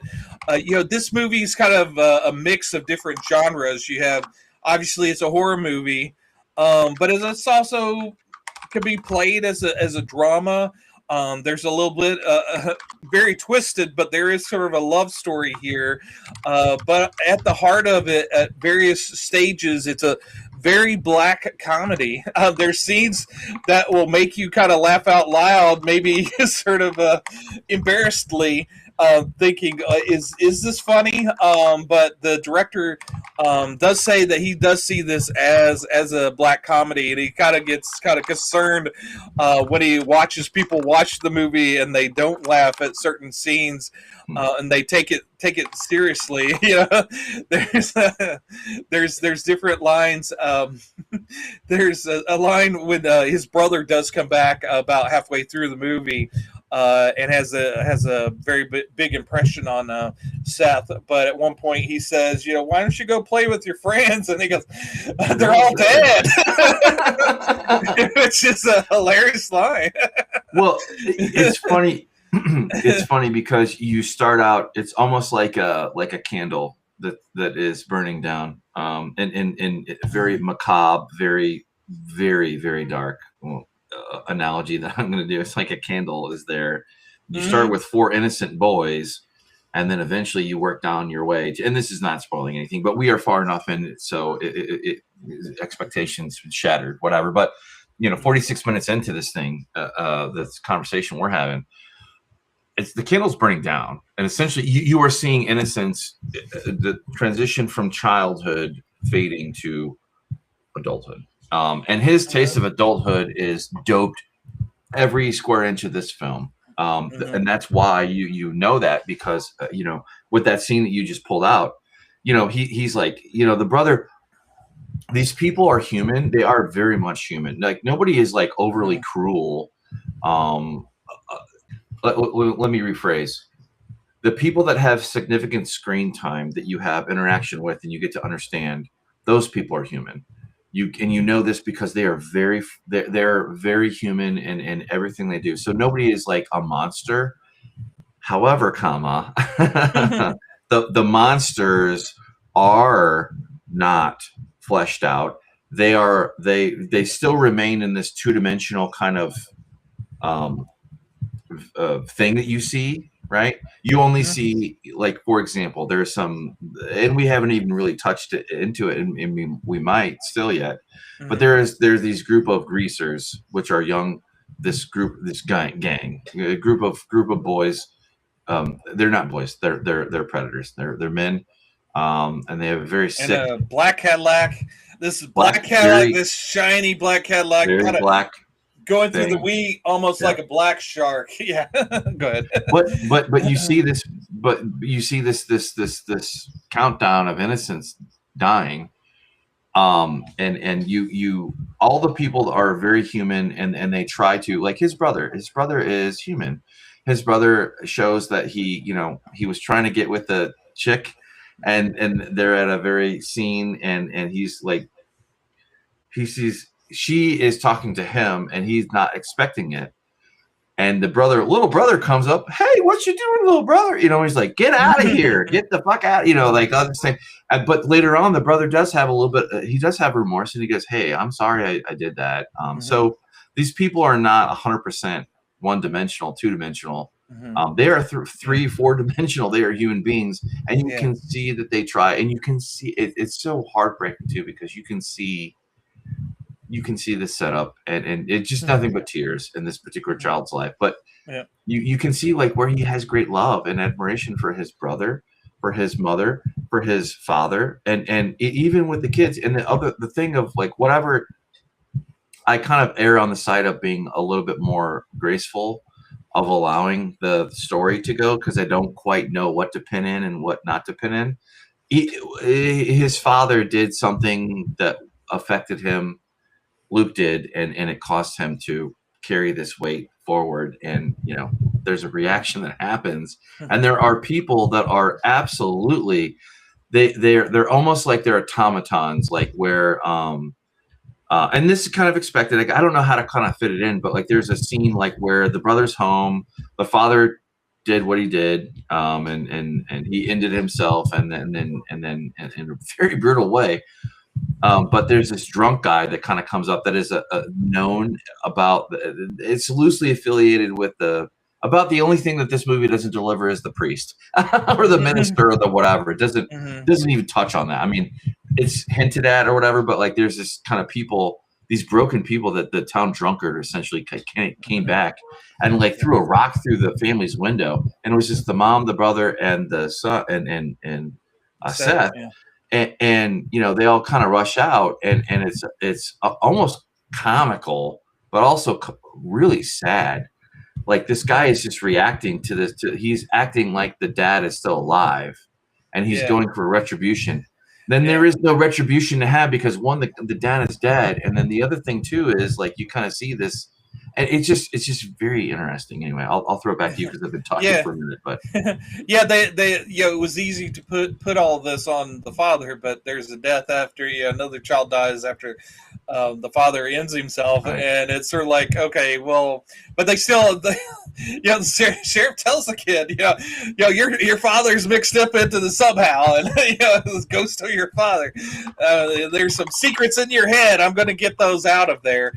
this movie is kind of a mix of different genres. You have, obviously, it's a horror movie, but it's also can be played as a drama. There's a little bit very twisted, but there is sort of a love story here. But at the heart of it, at various stages, it's a very black comedy. There's scenes that will make you kind of laugh out loud, maybe sort of embarrassedly, thinking, "Is this funny?" But the director does say that he does see this as a black comedy, and he kind of gets kind of concerned when he watches people watch the movie and they don't laugh at certain scenes, and they take it seriously. There's different lines. There's a line when his brother does come back about halfway through the movie. And has a very big impression on Seth. But at one point he says, "Why don't you go play with your friends?" And he goes, "They're all dead," which is a hilarious line. Well, it's funny. It's funny because you start out. It's almost like a candle that is burning down, and very macabre, very, very, very dark. Well, analogy that I'm going to do. It's like a candle is there. You start with 4 innocent boys, and then eventually you work down your way. And this is not spoiling anything, but we are far enough in it, so expectations shattered, whatever. But 46 minutes into this thing, this conversation we're having, it's the candle's burning down, and essentially you are seeing Innocence, the transition from childhood fading to adulthood. And his taste of adulthood is doped every square inch of this film. And that's why you know that, because, with that scene that you just pulled out, he's like, the brother, these people are human. They are very much human. Like, nobody is like overly cruel. Let me rephrase. The people that have significant screen time that you have interaction with and you get to understand, those people are human. You know this because they're very human in everything they do. So nobody is like a monster. However, the monsters are not fleshed out. They still remain in this 2-dimensional kind of thing that you see. Right? You only see, like, for example, there's some, and we haven't even really touched into it, and we might still yet, but there's these group of greasers, which are young, this gang, a group of boys. They're not boys, they're predators. They're men, and they have a very sick, and a black Cadillac. This is black Cadillac, this shiny black Cadillac, very black. Going through the wheat, almost like a black shark. Yeah, go ahead. But you see this, this countdown of innocents dying, and you all the people are very human, and they try to, like his brother. His brother is human. His brother shows that he was trying to get with the chick, and they're at a very scene, and he's like, he sees. She is talking to him, and he's not expecting it. And the little brother comes up. "Hey, what you doing, little brother?" He's like, "Get out of here! Get the fuck out!" Like other thing. But later on, the brother does have a little bit. He does have remorse, and he goes, "Hey, I'm sorry, I did that." So these people are not 100% one-dimensional, two-dimensional. They are 3, 4-dimensional. They are human beings, and you can see that they try, and you can see it. It's so heartbreaking too, because you can see this setup, and it's just nothing but tears in this particular child's life. But you can see like where he has great love and admiration for his brother, for his mother, for his father, and even with the kids. And the thing of like whatever I kind of err on the side of being a little bit more graceful of allowing the story to go, because I don't quite know what to pin in and what not to pin in. His father did something that affected him. Luke did, and it caused him to carry this weight forward. And there's a reaction that happens, and there are people that are absolutely they're almost like they're automatons, like where and this is kind of expected. Like, I don't know how to kind of fit it in, but like there's a scene like where the brother's home, the father did what he did, and he ended himself, and then in a very brutal way. But there's this drunk guy that kind of comes up that is a known about. It's loosely affiliated with about the only thing that this movie doesn't deliver is the priest or the minister or the whatever. It doesn't even touch on that. I mean, it's hinted at or whatever, but like there's this kind of people, these broken people that the town drunkard essentially came back and like threw a rock through the family's window, and it was just the mom, the brother, and the son, and Seth. Yeah. And they all kind of rush out, and it's almost comical, but also really sad. Like, this guy is just reacting to this. He's acting like the dad is still alive, and he's going for retribution. Then there is no retribution to have, because one, the dad is dead, and then the other thing too is like you kind of see this, and it's just very interesting. Anyway, I'll throw it back to you because I've been talking for a minute. But it was easy to put all this on the father, but there's a death after another child dies after the father ends himself, right. And it's sort of like, okay, well, but they still, the sheriff tells the kid, your father's mixed up into this somehow, and this goes to your father. There's some secrets in your head. I'm going to get those out of there.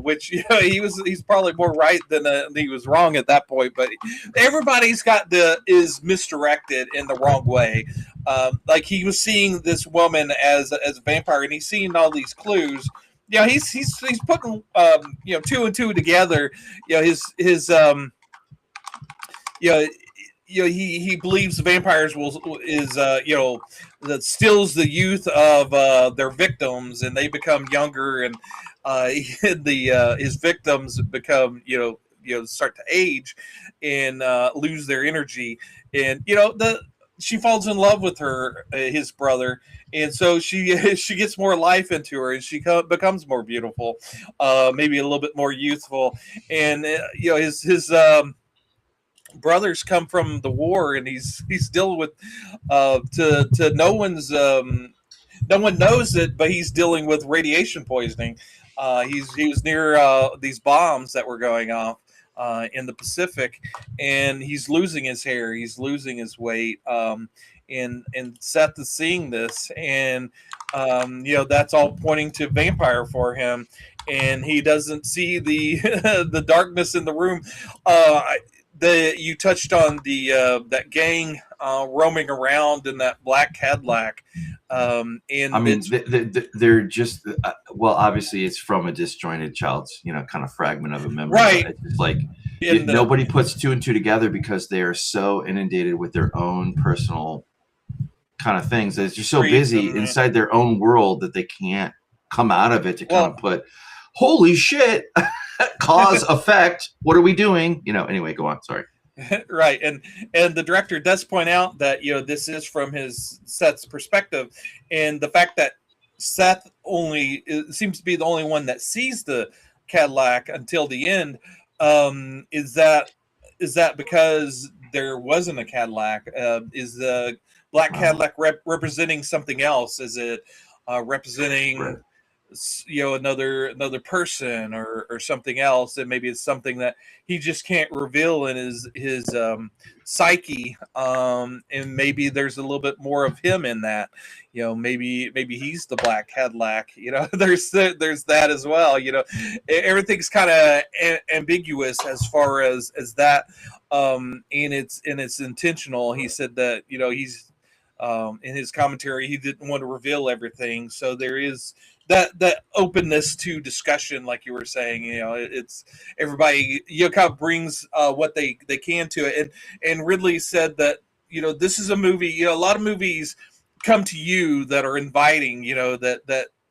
Which he's probably more right than he was wrong at that point. But everybody's is misdirected in the wrong way. Like, he was seeing this woman as a vampire, and he's seeing all these clues. He's putting two and two together. He believes vampires that steals the youth of their victims, and they become younger, and his victims become start to age and lose their energy, and she falls in love with his brother, and so she gets more life into her, and she becomes more beautiful, maybe a little bit more youthful, and his brothers come from the war, and he's dealing with to no one's no one knows it, but he's dealing with radiation poisoning. He was near these bombs that were going off in the Pacific, and he's losing his hair, he's losing his weight, and Seth is seeing this, and that's all pointing to vampire for him, and he doesn't see the the darkness in the room. You touched on that gang roaming around in that black Cadillac. And I mean, they're just well, obviously it's from a disjointed child's kind of fragment of a memory. Right. It's just like nobody puts two and two together, because they are so inundated with their own personal kind of things. They're just so busy inside their own world that they can't come out of it to kind of put, holy shit, cause effect. What are we doing? Anyway, go on. Sorry. Right, and the director does point out that this is from Seth's perspective, and the fact that Seth seems to be the only one that sees the Cadillac until the end. Is that because there wasn't a Cadillac? Is the black Cadillac representing something else? Is it representing another person or something else, and maybe it's something that he just can't reveal in his psyche, and maybe there's a little bit more of him in that, maybe he's the black Cadillac, there's that as well. Everything's kind of ambiguous as far as that, and it's intentional. He said that he's in his commentary, he didn't want to reveal everything, so there is that openness to discussion, like you were saying. It's everybody kind of brings what they can to it, and Ridley said that this is a movie. A lot of movies come to you that are inviting,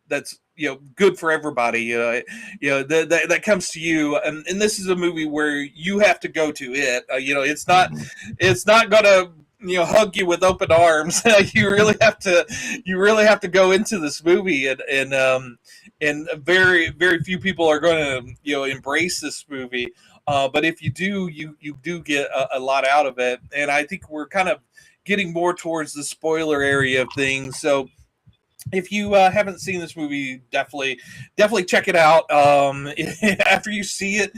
that's good for everybody. That comes to you, and this is a movie where you have to go to it. It's not gonna hug you with open arms. you really have to go into this movie, and very very few people are going to embrace this movie. But if you do, you do get a lot out of it, and I think we're kind of getting more towards the spoiler area of things. So if you haven't seen this movie, definitely check it out. After you see it,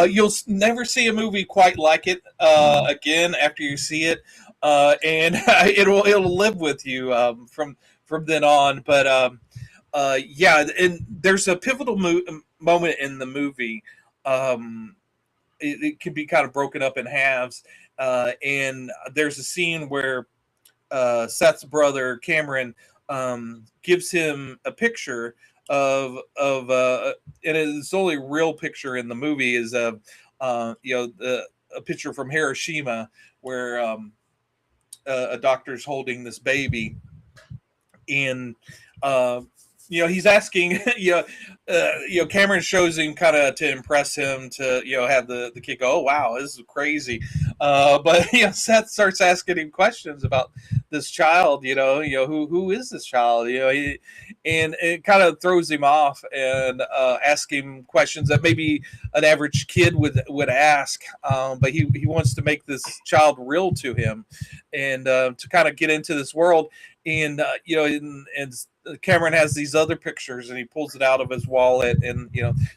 you'll never see a movie quite like it again. After you see it, and it'll live with you from then on. But yeah, and there's a pivotal moment in the movie. It can be kind of broken up in halves, and there's a scene where Seth's brother Cameron gives him a picture of and it's the only real picture in the movie is a picture from Hiroshima where a doctor's holding this baby, and he's asking, Cameron shows him kind of to impress him to, have the kid go, oh, wow, this is crazy. But, Seth starts asking him questions about this child, who is this child, and it kind of throws him off and asks him questions that maybe an average kid would ask. But he wants to make this child real to him and to kind of get into this world. And, and Cameron has these other pictures and he pulls it out of his wallet, and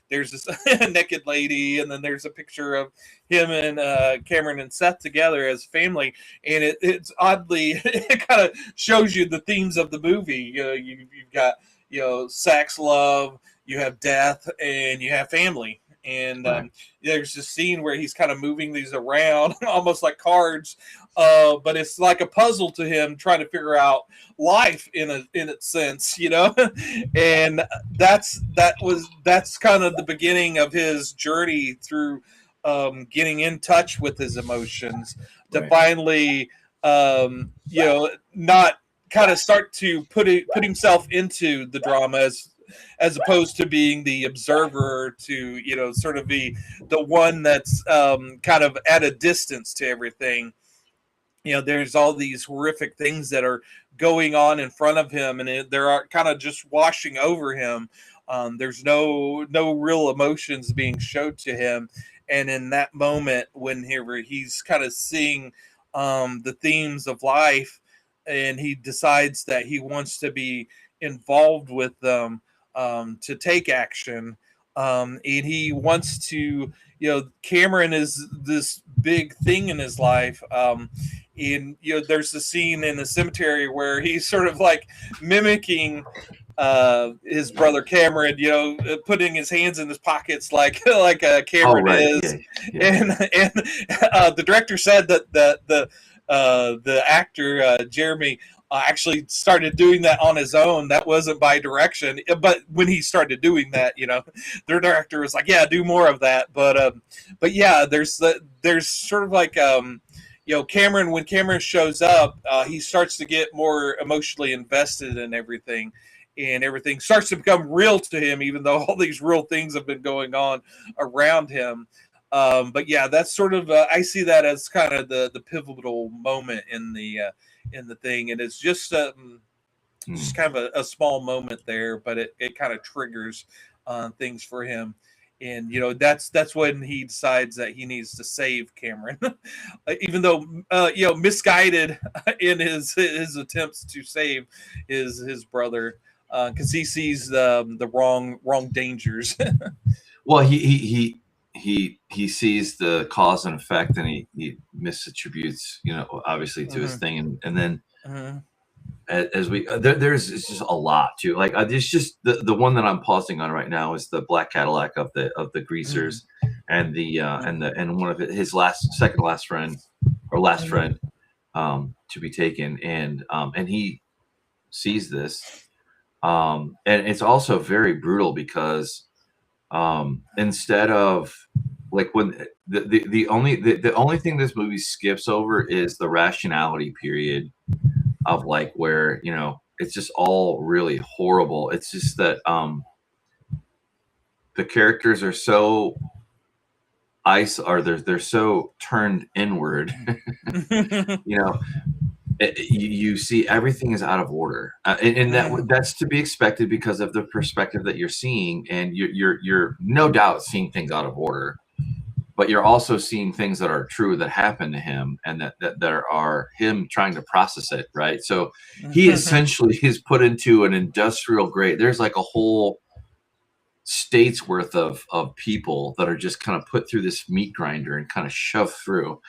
there's this naked lady, and then there's a picture of him and Cameron and Seth together as family, and it's oddly it kind of shows you the themes of the movie. You've got sex, love, you have death, and you have family. And there's this scene where he's kind of moving these around almost like cards, but it's like a puzzle to him trying to figure out life in its sense, and that's kind of the beginning of his journey through getting in touch with his emotions to finally not kind of start to put himself into the drama as opposed to being the observer, to sort of be the one that's kind of at a distance to everything. There's all these horrific things that are going on in front of him, and they're kind of just washing over him. There's no real emotions being showed to him, and in that moment when he's kind of seeing the themes of life, and he decides that he wants to be involved with them, to take action, and he wants to, Cameron is this big thing in his life, and there's a scene in the cemetery where he's sort of like mimicking his brother Cameron, putting his hands in his pockets like Cameron is. Yeah. And the director said that the actor Jeremy actually started doing that on his own. That wasn't by direction, but when he started doing that, their director was like, "Yeah, do more of that." But yeah, there's sort of like Cameron. When Cameron shows up, he starts to get more emotionally invested in everything, and everything starts to become real to him, even though all these real things have been going on around him. But yeah, that's sort of I see that as kind of the pivotal moment in the thing, and it's just kind of a small moment there, but it kind of triggers things for him. And that's when he decides that he needs to save Cameron, even though misguided in his attempts to save his brother, because he sees the wrong dangers. Well, he sees the cause and effect, and he misattributes, obviously to his thing, and then as we there's just a lot too. Like there's just the one that I'm pausing on right now is the black Cadillac of the greasers, and and one of his second to last friend to be taken, and he sees this, and it's also very brutal because instead of like when the only thing this movie skips over is the rationality period of like where it's just all really horrible. It's just that the characters are so they're so turned inward. You know, you see everything is out of order, and that's to be expected because of the perspective that you're seeing, and you're no doubt seeing things out of order, but you're also seeing things that are true that happen to him, and that there are him trying to process it, right? So he essentially is put into an industrial grade. There's like a whole state's worth of people that are just kind of put through this meat grinder and kind of shoved through.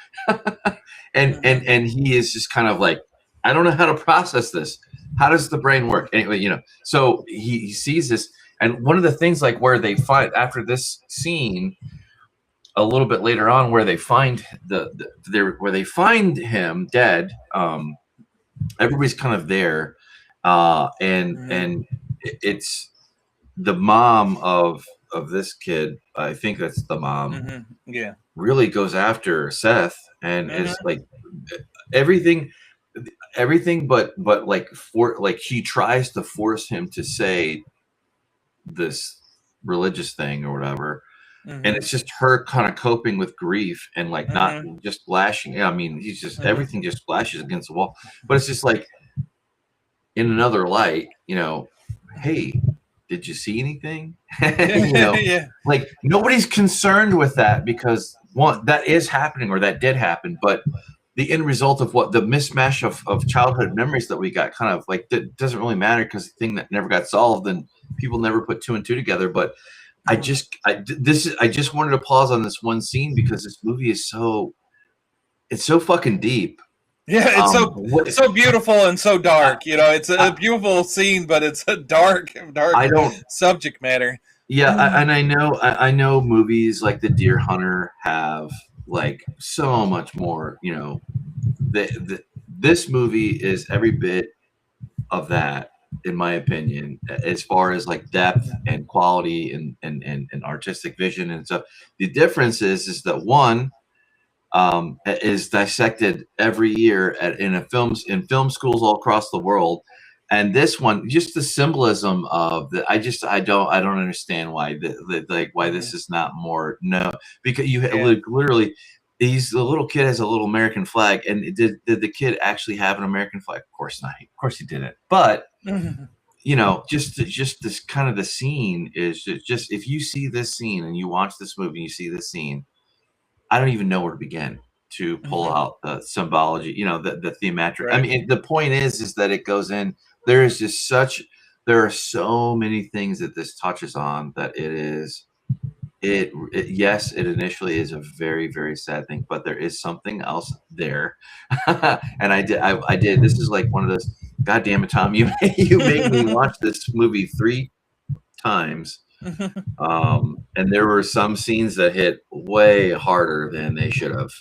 and he is just kind of like, I don't know how to process this. How does the brain work? Anyway, you know, so he sees this. And one of the things, like, where they find, after this scene, a little bit later on, where they find where they find him dead, everybody's kind of there, and it's the mom of this kid. I think that's the mom. Yeah, really goes after Seth, and it's like everything, but like he tries to force him to say this religious thing or whatever. And it's just her kind of coping with grief and like not just lashing. I mean, he's just everything just flashes against the wall. But it's just like, in another light, you know, hey, did you see anything? You know, like, nobody's concerned with that, because one, that is happening, or that did happen, but the end result of what the mismatch of childhood memories that we got, kind of like, that doesn't really matter, because the thing that never got solved and people never put two and two together. But I just wanted to pause on this one scene, because this movie is it's so fucking deep. Yeah, it's so beautiful and so dark. You know, it's a beautiful scene, but it's a dark subject matter. Yeah, and I know movies like The Deer Hunter have like so much more. You know, this movie is every bit of that, in my opinion, as far as like depth and quality and artistic vision and stuff. The difference is that one is dissected every year in film schools all across the world, and this one, just the symbolism of the, I don't understand why why this is not more, no, because you literally, the little kid has a little American flag, and did the kid actually have an American flag? Of course not. Of course he didn't. But you know, just this kind of, the scene is just if you see this scene and you watch this movie and you see this scene, I don't even know where to begin to pull out the symbology, you know, the thematic. Right. I mean, the point is that it goes in. There is just there are so many things that this touches on, that yes, it initially is a very, very sad thing, but there is something else there. And I did. This is like one of those, God damn it, Tom, you made me watch this movie 3 times. And there were some scenes that hit way harder than they should have,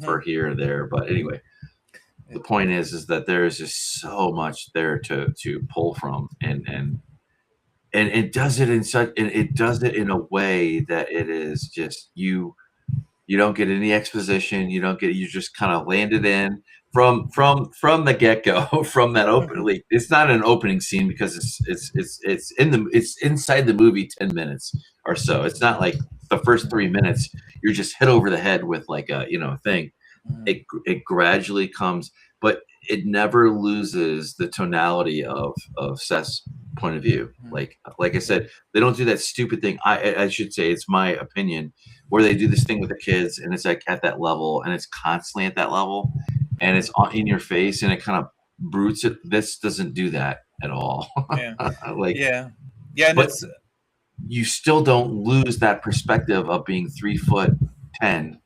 for here or there. But anyway, the point is that there is just so much there to pull from, and it does it in a way that it is just, you don't get any exposition, you just kind of landed in from the get-go, from that opening. It's not an opening scene, because it's inside the movie 10 minutes or so. It's not like the first 3 minutes you're just hit over the head with like a thing. It gradually comes, but it never loses the tonality of Seth's point of view. Like I said, they don't do that stupid thing. I should say, it's my opinion, where they do this thing with the kids, and it's like at that level, and it's constantly at that level, and it's in your face, and it kind of brutes it. This doesn't do that at all. But you still don't lose that perspective of being 3'10",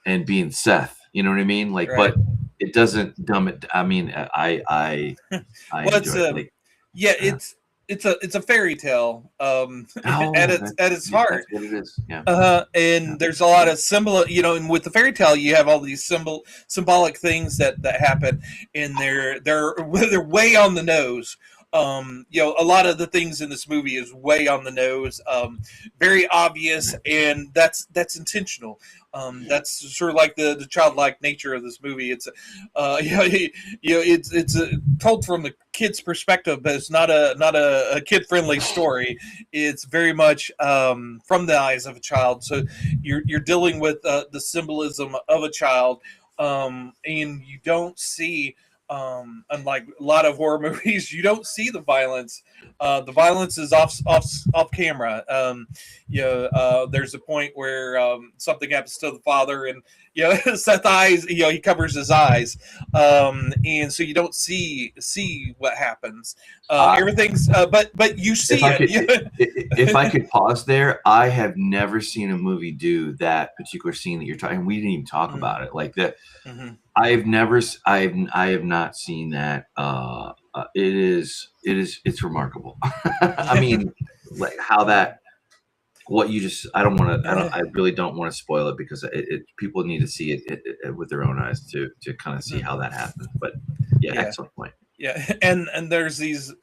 and being Seth. You know what I mean? Like, right. But it doesn't dumb it. I mean, I enjoy it. It's a fairy tale at its heart. That's what it is. Yeah. There's a lot of symbol, and with the fairy tale, you have all these symbolic things that happen, and they're way on the nose. A lot of the things in this movie is way on the nose, very obvious, and that's intentional. That's sort of like the childlike nature of this movie. It's it's told from the kid's perspective, but it's not a kid friendly story. It's very much from the eyes of a child. So you're dealing with the symbolism of a child, and you don't see. Unlike a lot of horror movies, you don't see the violence. The violence is off camera. There's a point where something happens to the father, and Seth's eyes. He covers his eyes, and so you don't see what happens. Everything's, but you see it. If I could pause there, I have never seen a movie do that particular scene that you're talking. We didn't even talk about it like that. Mm-hmm. I have not seen that. It's remarkable. I mean, like how that, what you just, I really don't want to spoil it because people need to see it with their own eyes to kind of see how that happens. But yeah, excellent point. Yeah. And there's these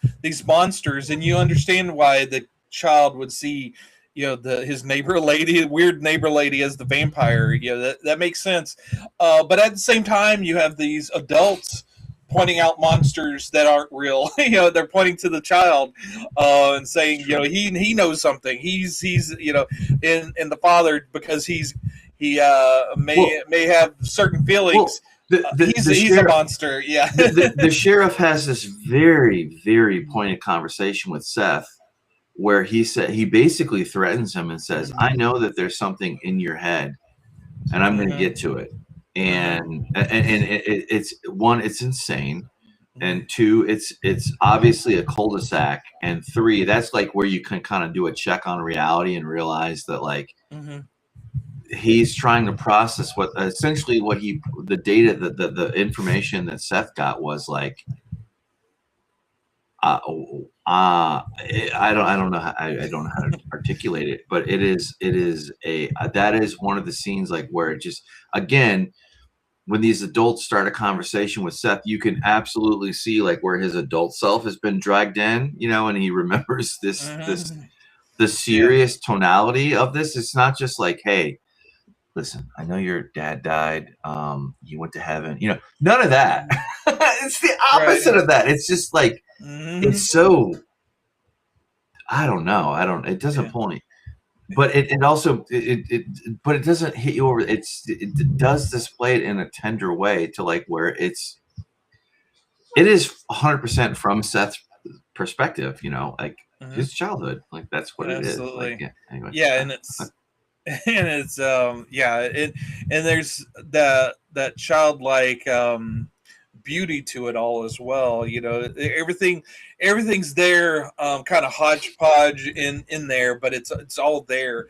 monsters, and you understand why the child would see his neighbor lady, weird neighbor lady, as the vampire. That makes sense. But at the same time, you have these adults pointing out monsters that aren't real. They're pointing to the child and saying, he knows something. He's in the father, because he may have certain feelings. He's a monster. Yeah. the sheriff has this very, very pointed conversation with Seth, where he basically threatens him and says, I know that there's something in your head, and I'm going to get to it. And it's one, it's insane. And two, it's obviously a cul-de-sac. And three, that's like where you can kind of do a check on reality and realize that he's trying to process what the data, the information that Seth got was like, I don't know how to articulate it, but that is one of the scenes like where it just, again, when these adults start a conversation with Seth, you can absolutely see like where his adult self has been dragged in, and he remembers the serious tonality of this. It's not just like, hey, listen, I know your dad died. He went to heaven. None of that. It's the opposite of that. It's just like, it's so, I don't know. It doesn't pull me, but it also, but it doesn't hit you over. It does display it in a tender way to like where it is 100% from Seth's perspective, like his childhood. Like that's what it is. Like, anyway. Yeah. And it's and there's that childlike beauty to it all as well. Everything's there, kind of hodgepodge in there, but it's all there.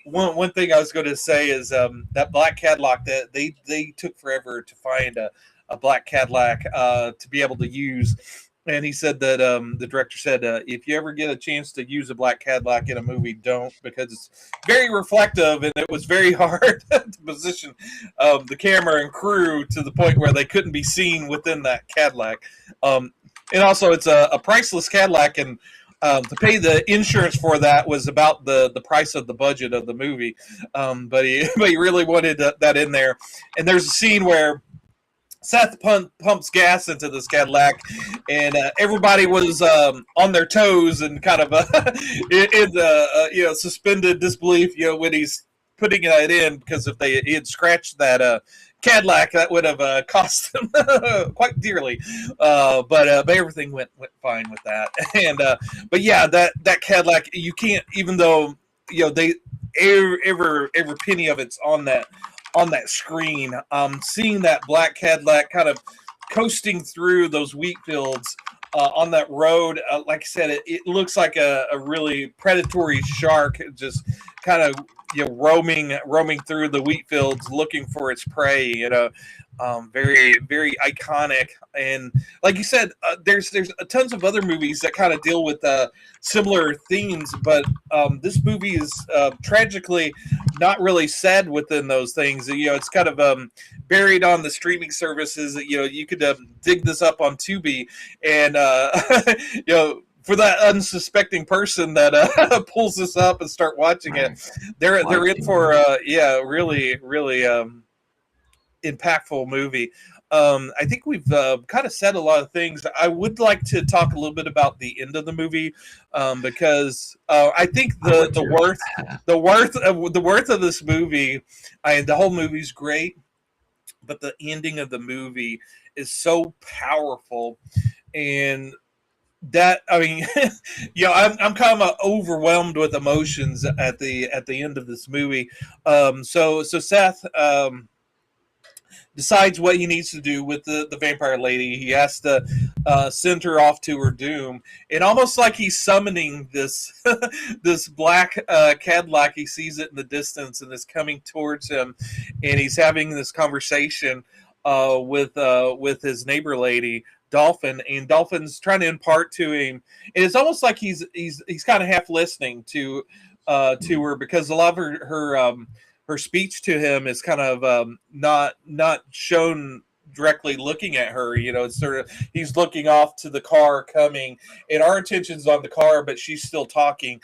One thing I was going to say is that black Cadillac, that they took forever to find a black Cadillac to be able to use. And he said that the director said, if you ever get a chance to use a black Cadillac in a movie, don't, because it's very reflective, and it was very hard to position the camera and crew to the point where they couldn't be seen within that Cadillac. And also, it's a priceless Cadillac, and to pay the insurance for that was about the price of the budget of the movie. But he really wanted that in there. And there's a scene where Seth pumps gas into this Cadillac, and everybody was on their toes and kind of in suspended disbelief, when he's putting that in, because if he had scratched that Cadillac, that would have cost them quite dearly. But everything went fine with that. And but yeah, that Cadillac, you can't, even though they every penny of it's on that screen, seeing that black Cadillac kind of coasting through those wheat fields on that road, like I said, it looks like a really predatory shark, just kind of roaming through the wheat fields looking for its prey. Very, very iconic. And like you said, there's tons of other movies that kind of deal with similar themes, but this movie is tragically not really said within those things. You know, it's kind of buried on the streaming services. You know, you could dig this up on Tubi, and you know, for that unsuspecting person that pulls this up and start watching it, they're in for really, really impactful movie. I think we've kind of said a lot of things. I would like to talk a little bit about the end of the movie, because I think the worth of this movie, the whole movie's great, but the ending of the movie is so powerful. And that, I mean, you know, I'm kind of overwhelmed with emotions at the end of this movie. So Seth decides what he needs to do with the vampire lady. He has to send her off to her doom, and almost like he's summoning this this black Cadillac. He sees it in the distance and is coming towards him, and he's having this conversation with his neighbor lady, Dolphin, and Dolphin's trying to impart to him, and it's almost like he's kind of half listening to her, because a lot of her speech to him is kind of not shown directly looking at her. You know, it's sort of, he's looking off to the car coming, and our attention's on the car, but she's still talking.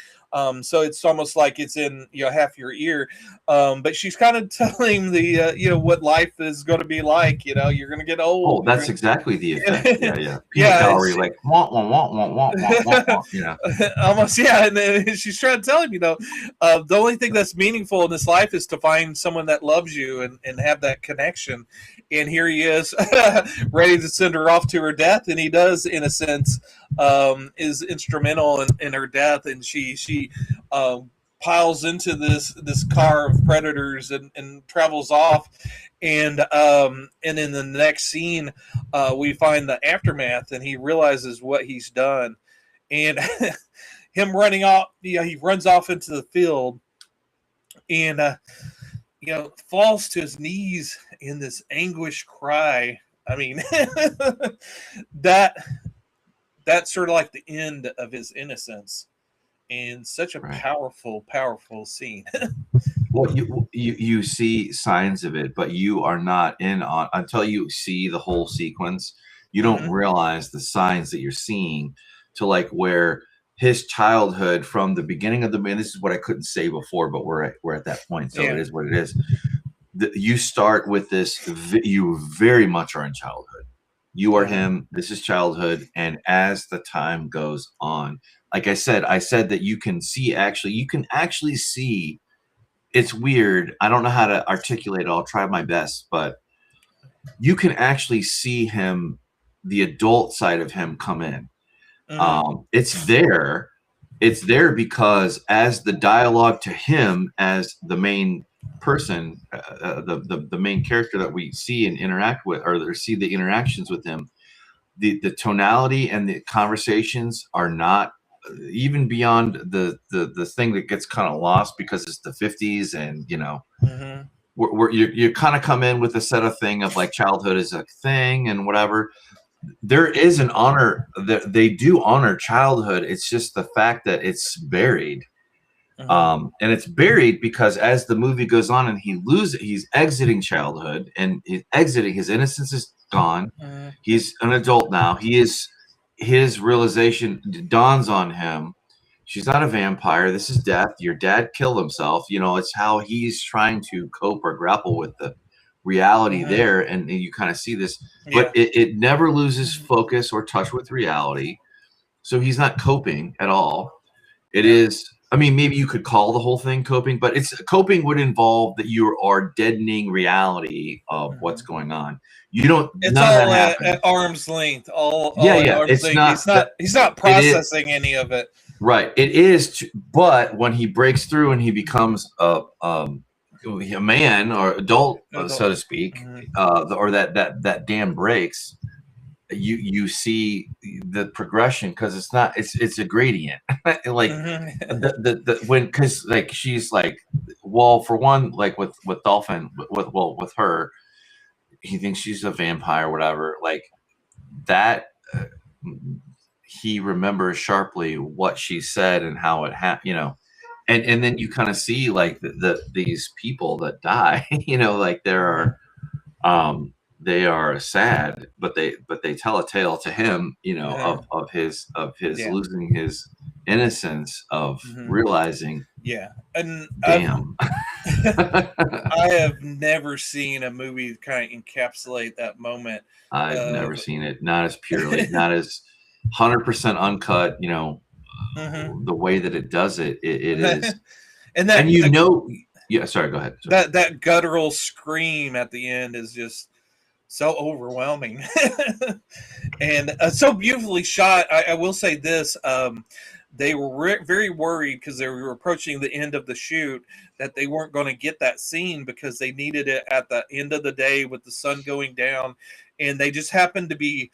So it's almost like it's in, you know, half your ear. But she's kind of telling the you know, what life is going to be like. You know, you're going to get old. Oh, that's exactly the effect. Yeah, yeah. Yeah, gallery, like wah, wah, wah, wah, wah, wah, wah, wah, you know. Almost, yeah. And then she's trying to tell him, you know, the only thing that's meaningful in this life is to find someone that loves you and have that connection. And here he is, ready to send her off to her death, and he does, in a sense, is instrumental in her death. And she piles into this car of predators and travels off. And in the next scene, we find the aftermath, and he realizes what he's done, and him running off. You know, he runs off into the field, and you know, falls to his knees in this anguish cry. I mean, that's sort of like the end of his innocence, and such a powerful scene. Well, you see signs of it, but you are not in on until you see the whole sequence. You don't realize the signs that you're seeing, to like where his childhood from the beginning of the movie. This is what I couldn't say before, but we're at that point, so it is what it is. You start with this. You very much are in childhood. You are him. This is childhood, and as the time goes on, like I said that you can actually see. It's weird. I don't know how to articulate it. I'll try my best, but you can actually see him, the adult side of him, come in. It's there. It's there because as the dialogue to him, as the main person, the main character that we see and interact with, or see the interactions with him, the tonality and the conversations are not even beyond the thing that gets kind of lost because it's the 50s, and you know, you kind of come in with a set of thing of like childhood is a thing and whatever. There is an honor that they do honor childhood. It's just the fact that it's buried. And it's buried because as the movie goes on and he's exiting childhood, and he's exiting, his innocence is gone. He's an adult now. His realization dawns on him. She's not a vampire. This is death. Your dad killed himself. You know, it's how he's trying to cope or grapple with the reality there. And you kind of see this, but it never loses focus or touch with reality. So he's not coping at all. It is, I mean, maybe you could call the whole thing coping, but coping would involve that you are deadening reality of what's going on. You don't. It's all at arm's length. He's not processing any of it. Right. It is. But when he breaks through and he becomes a man or adult, so to speak, or that dam breaks, you see the progression, because it's a gradient. Like because like she's like, well, for one, like with Dolphin, with her, he thinks she's a vampire, whatever. Like that, he remembers sharply what she said and how it happened. And then you kind of see like these people that die. Like they are sad, but they tell a tale to him, of his losing his innocence, of realizing, and damn. I have never seen a movie kind of encapsulate that moment. I've never seen it, not as purely, not as 100% uncut, the way that it does it is. And that, yeah, sorry, go ahead. Sorry. That guttural scream at the end is just so overwhelming. And so beautifully shot. I will say this, they were very worried because they were approaching the end of the shoot that they weren't going to get that scene because they needed it at the end of the day with the sun going down, and they just happened to be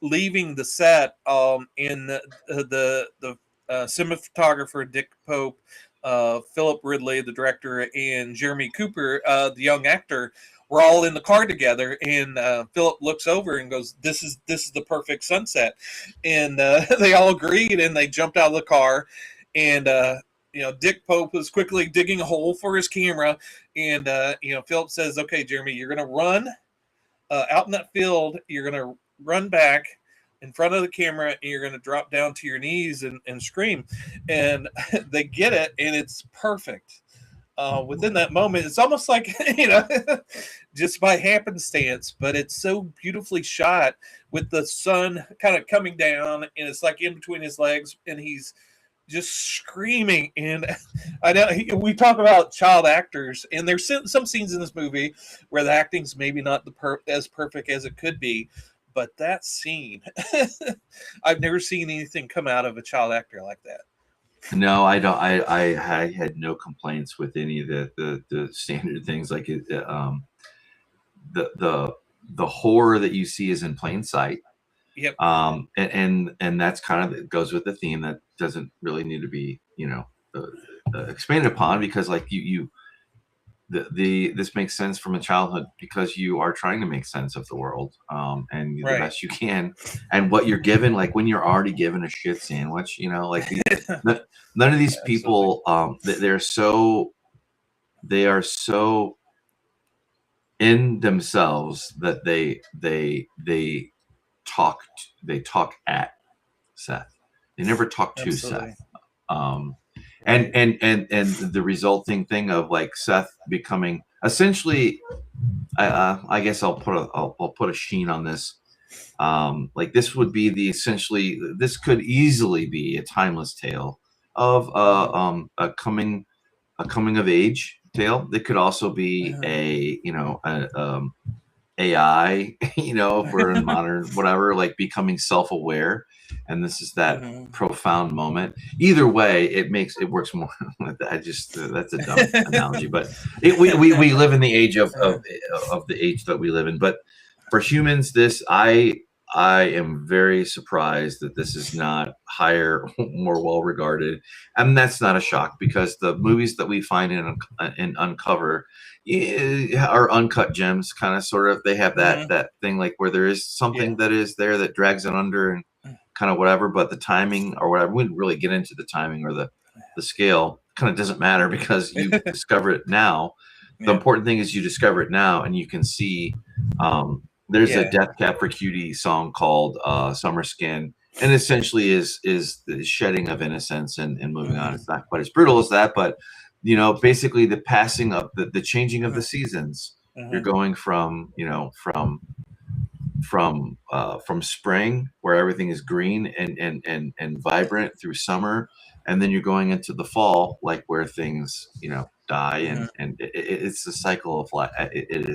leaving the set, and the cinematographer Dick Pope, Philip Ridley, the director, and Jeremy Cooper, the young actor, were all in the car together. And Philip looks over and goes, "This is the perfect sunset." And they all agreed, and they jumped out of the car. And Dick Pope was quickly digging a hole for his camera. And Philip says, "Okay, Jeremy, you're going to run out in that field. You're going to run back in front of the camera, and you're going to drop down to your knees and scream." And they get it, and it's perfect. Within that moment, it's almost like, just by happenstance, but it's so beautifully shot with the sun kind of coming down, and it's like in between his legs, and he's just screaming. And I know we talk about child actors, and there's some scenes in this movie where the acting's maybe not as perfect as it could be. But that scene, I've never seen anything come out of a child actor like that. No, I don't. I had no complaints with any of the standard things, like the horror that you see is in plain sight. Yep. And that's kind of, it goes with the theme that doesn't really need to be expanded upon, because like this makes sense from a childhood because you are trying to make sense of the world, and the best you can, and what you're given, like when you're already given a shit sandwich, like none of these people, they are so in themselves that they talk at Seth. They never talk to Seth. And the resulting thing of like Seth becoming essentially, I guess I'll put a sheen on this. Like this would be this could easily be a timeless tale of a coming of age tale. It could also be AI, if we're in modern whatever, like becoming self-aware, and this is that profound moment. Either way, it works more. That's a dumb analogy, but we live in the age of the age that we live in. But for humans, I am very surprised that this is not higher, more well regarded, and that's not a shock because the movies that we find in Uncover are uncut gems, kind of sort of. They have that thing like where there is something that is there that drags it under and kind of whatever, but the timing or whatever, we didn't really get into the timing or the scale. Kind of doesn't matter because you discover it now. The important thing is you discover it now, and you can see there's a Death Cab for Cutie song called Summer Skin, and essentially is the shedding of innocence and moving on. It's not quite as brutal as that, but basically the passing of the changing of the seasons. You're going from from spring, where everything is green and vibrant, through summer, and then you're going into the fall, like where things die, and it's a cycle of life. It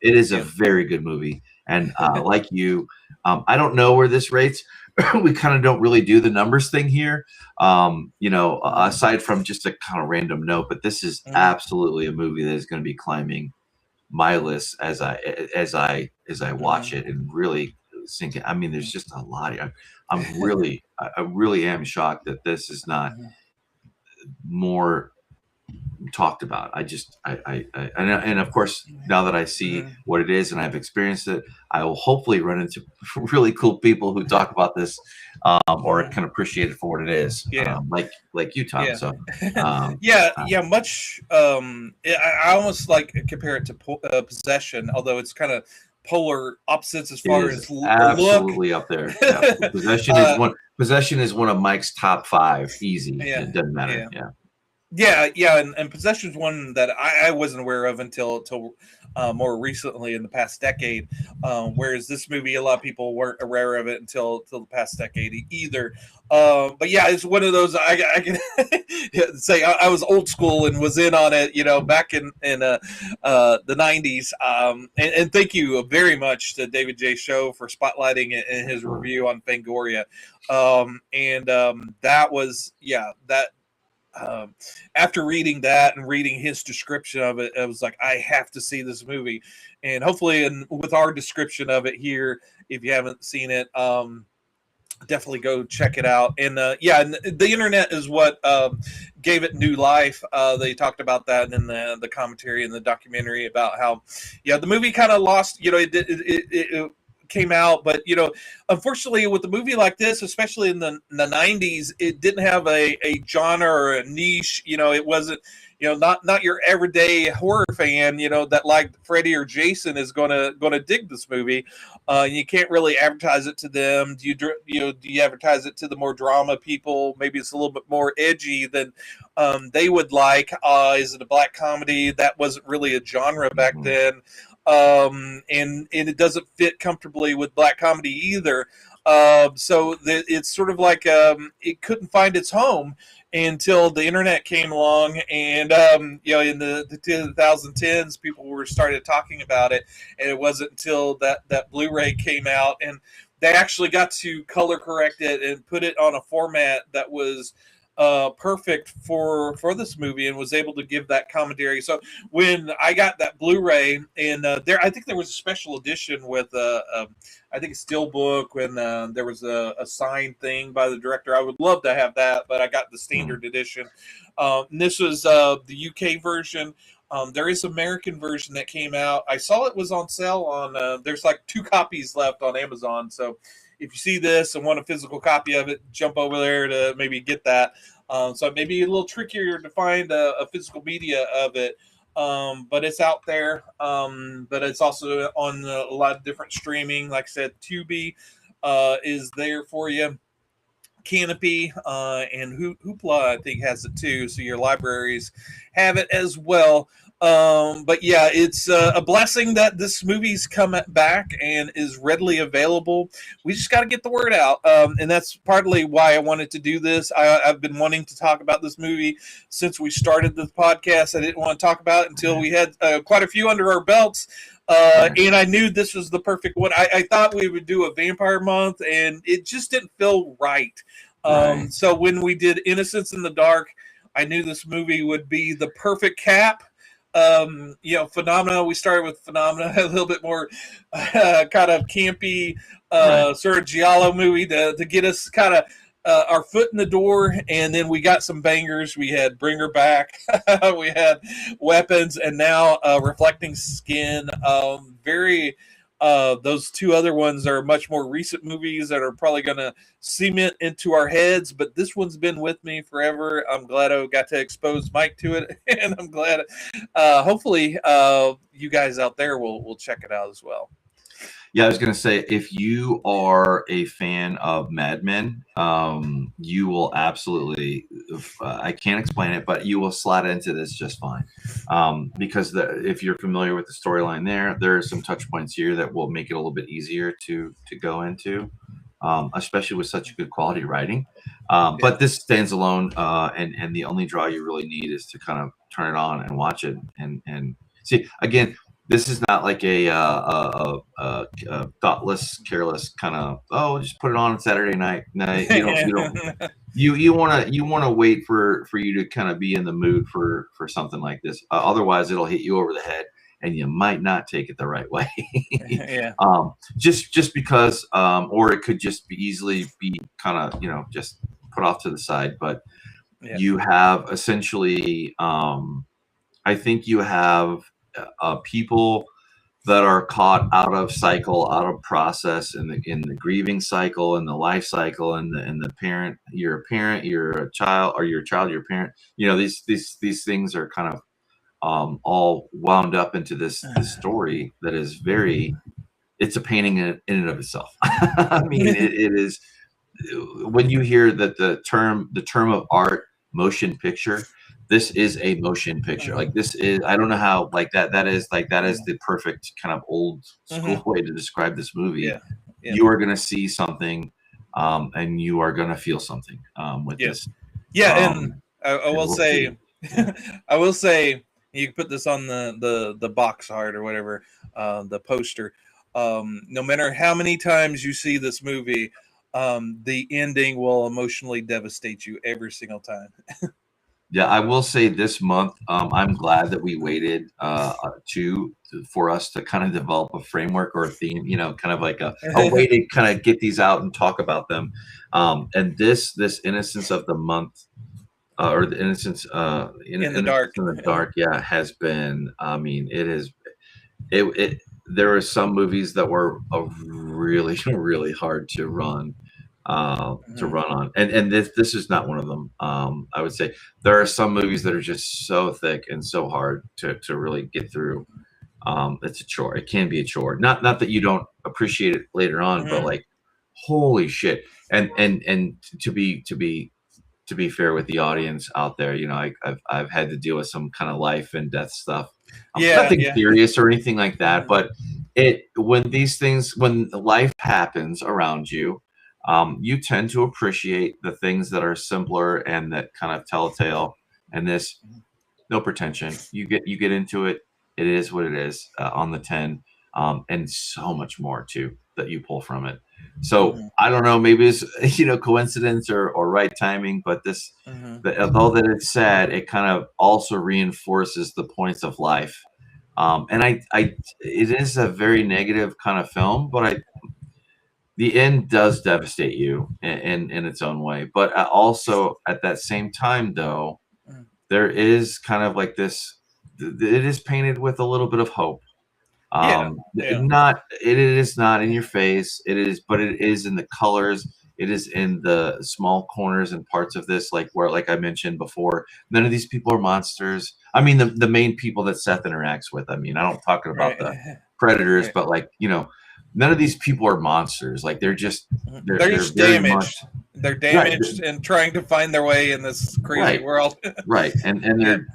is a very good movie, and like you, I don't know where this rates. We kind of don't really do the numbers thing here, aside from just a kind of random note, but this is absolutely a movie that is going to be climbing my list as I watch it and really sink it. I mean, there's just a lot. I really am shocked that this is not more talked about. And of course, now that I see what it is and I've experienced it, I will hopefully run into really cool people who talk about this or can appreciate it for what it is. Like you, Tom. Yeah. So Much. I almost like compare it to Possession, although it's kind of polar opposites as far as absolutely look. up there. Yeah. Possession is one of Mike's top 5. Easy. Yeah, it doesn't matter. And Possession is one that I wasn't aware of until more recently in the past decade. Whereas this movie, a lot of people weren't aware of it until the past decade either. But yeah, it's one of those I can say I was old school and was in on it, back in the 90s. And thank you very much to David J. Show for spotlighting it in his review on Fangoria. That was that. After reading that and reading his description of it, I was like, I have to see this movie. And hopefully, with our description of it here, if you haven't seen it, definitely go check it out. And and the internet is what gave it new life. They talked about that in the commentary and the documentary about how the movie kind of lost, it came out, but unfortunately with a movie like this, especially in the 90s, it didn't have a genre or a niche. It wasn't not your everyday horror fan that liked Freddy or Jason is gonna dig this movie. You can't really advertise it to them. Do you advertise it to the more drama people? Maybe it's a little bit more edgy than they would like. Is it a black comedy? That wasn't really a genre back then. And it doesn't fit comfortably with black comedy either. So it's sort of like it couldn't find its home until the internet came along, and in the 2010s, people were started talking about it, and it wasn't until that Blu-ray came out, and they actually got to color correct it and put it on a format that was perfect for this movie, and was able to give that commentary. So when I got that Blu-ray, and I think there was a special edition with I think a steelbook, when there was a signed thing by the director. I would love to have that, but I got the standard edition. And this was the UK version. There is an American version that came out. I saw it was on sale on. There's like 2 copies left on Amazon. So if you see this and want a physical copy of it, jump over there to maybe get that. So it may be a little trickier to find a physical media of it, but it's out there. But it's also on a lot of different streaming. Like I said, Tubi is there for you. Canopy and Hoopla, I think, has it too. So your libraries have it as well. But yeah, it's a blessing that this movie's come back and is readily available. We just got to get the word out. And that's partly why I wanted to do this. I've been wanting to talk about this movie since we started the podcast. I didn't want to talk about it until we had quite a few under our belts. And I knew this was the perfect one. I thought we would do a vampire month, and it just didn't feel right. So when we did Innocence in the Dark, I knew this movie would be the perfect cap. Phenomena. We started with Phenomena, a little bit more kind of campy, sort of giallo movie to get us kind of our foot in the door, and then we got some bangers. We had Bring Her Back, we had Weapons, and now Reflecting Skin. Those 2 other ones are much more recent movies that are probably going to cement into our heads, but this one's been with me forever. I'm glad I got to expose Mike to it, and I'm glad hopefully you guys out there will check it out as well. Yeah, I was going to say, if you are a fan of Mad Men, you will absolutely, I can't explain it, but you will slide into this just fine. Because if you're familiar with the storyline there are some touch points here that will make it a little bit easier to go into, especially with such good quality writing. But this stands alone, and the only draw you really need is to kind of turn it on and watch it. And see, again, this is not like a thoughtless, careless kind of just put it on Saturday night. No, you want to wait for you to kind of be in the mood for something like this. Otherwise, it'll hit you over the head, and you might not take it the right way. Just because, or it could just be easily be kind of just put off to the side. But you have essentially I think you have people that are caught out of cycle, out of process in the grieving cycle, in the life cycle, and the parent. You're a parent, you're a child, or you're a child, you're a parent. You know, these things are kind of all wound up into this story that is very. It's a painting in and of itself. I mean, it is. When you hear that the term of art, motion picture, this is a motion picture. Like this is, I don't know how, like that is the perfect kind of old school way to describe this movie. Yeah. You are going to see something, and you are going to feel something with this. Yeah, and I will we'll say, I will say, you can put this on the box art or whatever, the poster. No matter how many times you see this movie, the ending will emotionally devastate you every single time. Yeah, I will say this month, I'm glad that we waited for us to kind of develop a framework or a theme, you know, kind of like a way to kind of get these out and talk about them. And this Innocence of the Month, or the Innocence In the dark. in the dark, yeah, has been. I mean, it is. It there are some movies that were really really hard to run on, and this is not one of them. I would say there are some movies that are just so thick and so hard to really get through. It's a chore. It can be a chore. Not that you don't appreciate it later on, but like, holy shit. And to be fair with the audience out there, you know, I've had to deal with some kind of life and death stuff. Nothing serious or anything like that, but when life happens around you, you tend to appreciate the things that are simpler and that kind of telltale. And this, no pretension. You get into it. It is what it is, on the 10, and so much more too that you pull from it. So I don't know, maybe it's coincidence or right timing, but this, although that it's sad, it kind of also reinforces the points of life. And it is a very negative kind of film, but the end does devastate you in its own way. But also at that same time, though, there is kind of like this. It is painted with a little bit of hope. It is not in your face. It is, but it is in the colors. It is in the small corners and parts of this, like where, like I mentioned before, none of these people are monsters. I mean, the main people that Seth interacts with. I mean, I don't talk about the predators, but like, none of these people are monsters. Like they're just just damaged. They're damaged and trying to find their way in this crazy world. Right, and they're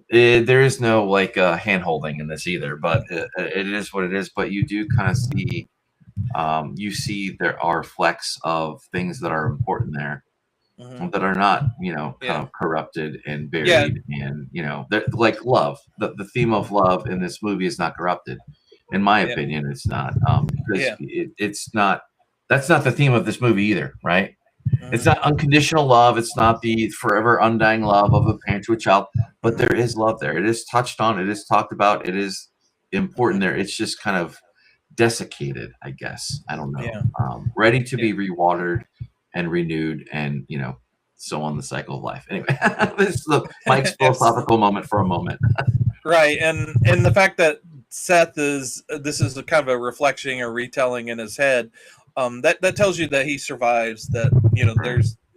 there is no like hand holding in this either, but it is what it is. But you do kind of see, there are flecks of things that are important there, that are not, kind of corrupted and buried, and like love. The theme of love in this movie is not corrupted, in my opinion. It's not, because it's not. That's not the theme of this movie either, right? It's not unconditional love. It's not the forever undying love of a parent to a child, but there is love there. It is touched on. It is talked about. It is important there. It's just kind of desiccated, I guess. I don't know. Ready to be rewatered and renewed, and so on the cycle of life. Anyway, this is Mike's philosophical moment for a moment. Right, and the fact that this is a kind of a reflection or retelling in his head. That tells you that he survives. That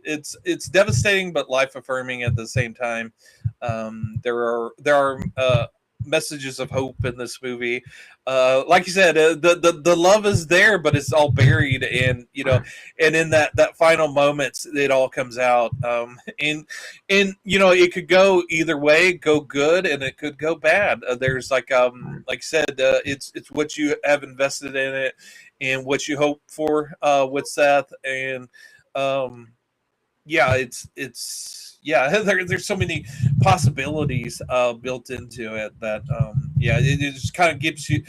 it's devastating but life affirming at the same time. There are messages of hope in this movie. Like you said, the love is there, but it's all buried, and and in that final moments, it all comes out. And it could go either way, go good, and it could go bad. There's like you said, it's what you have invested in it, and what you hope for with Seth, and there's so many possibilities built into it that it just kind of gives you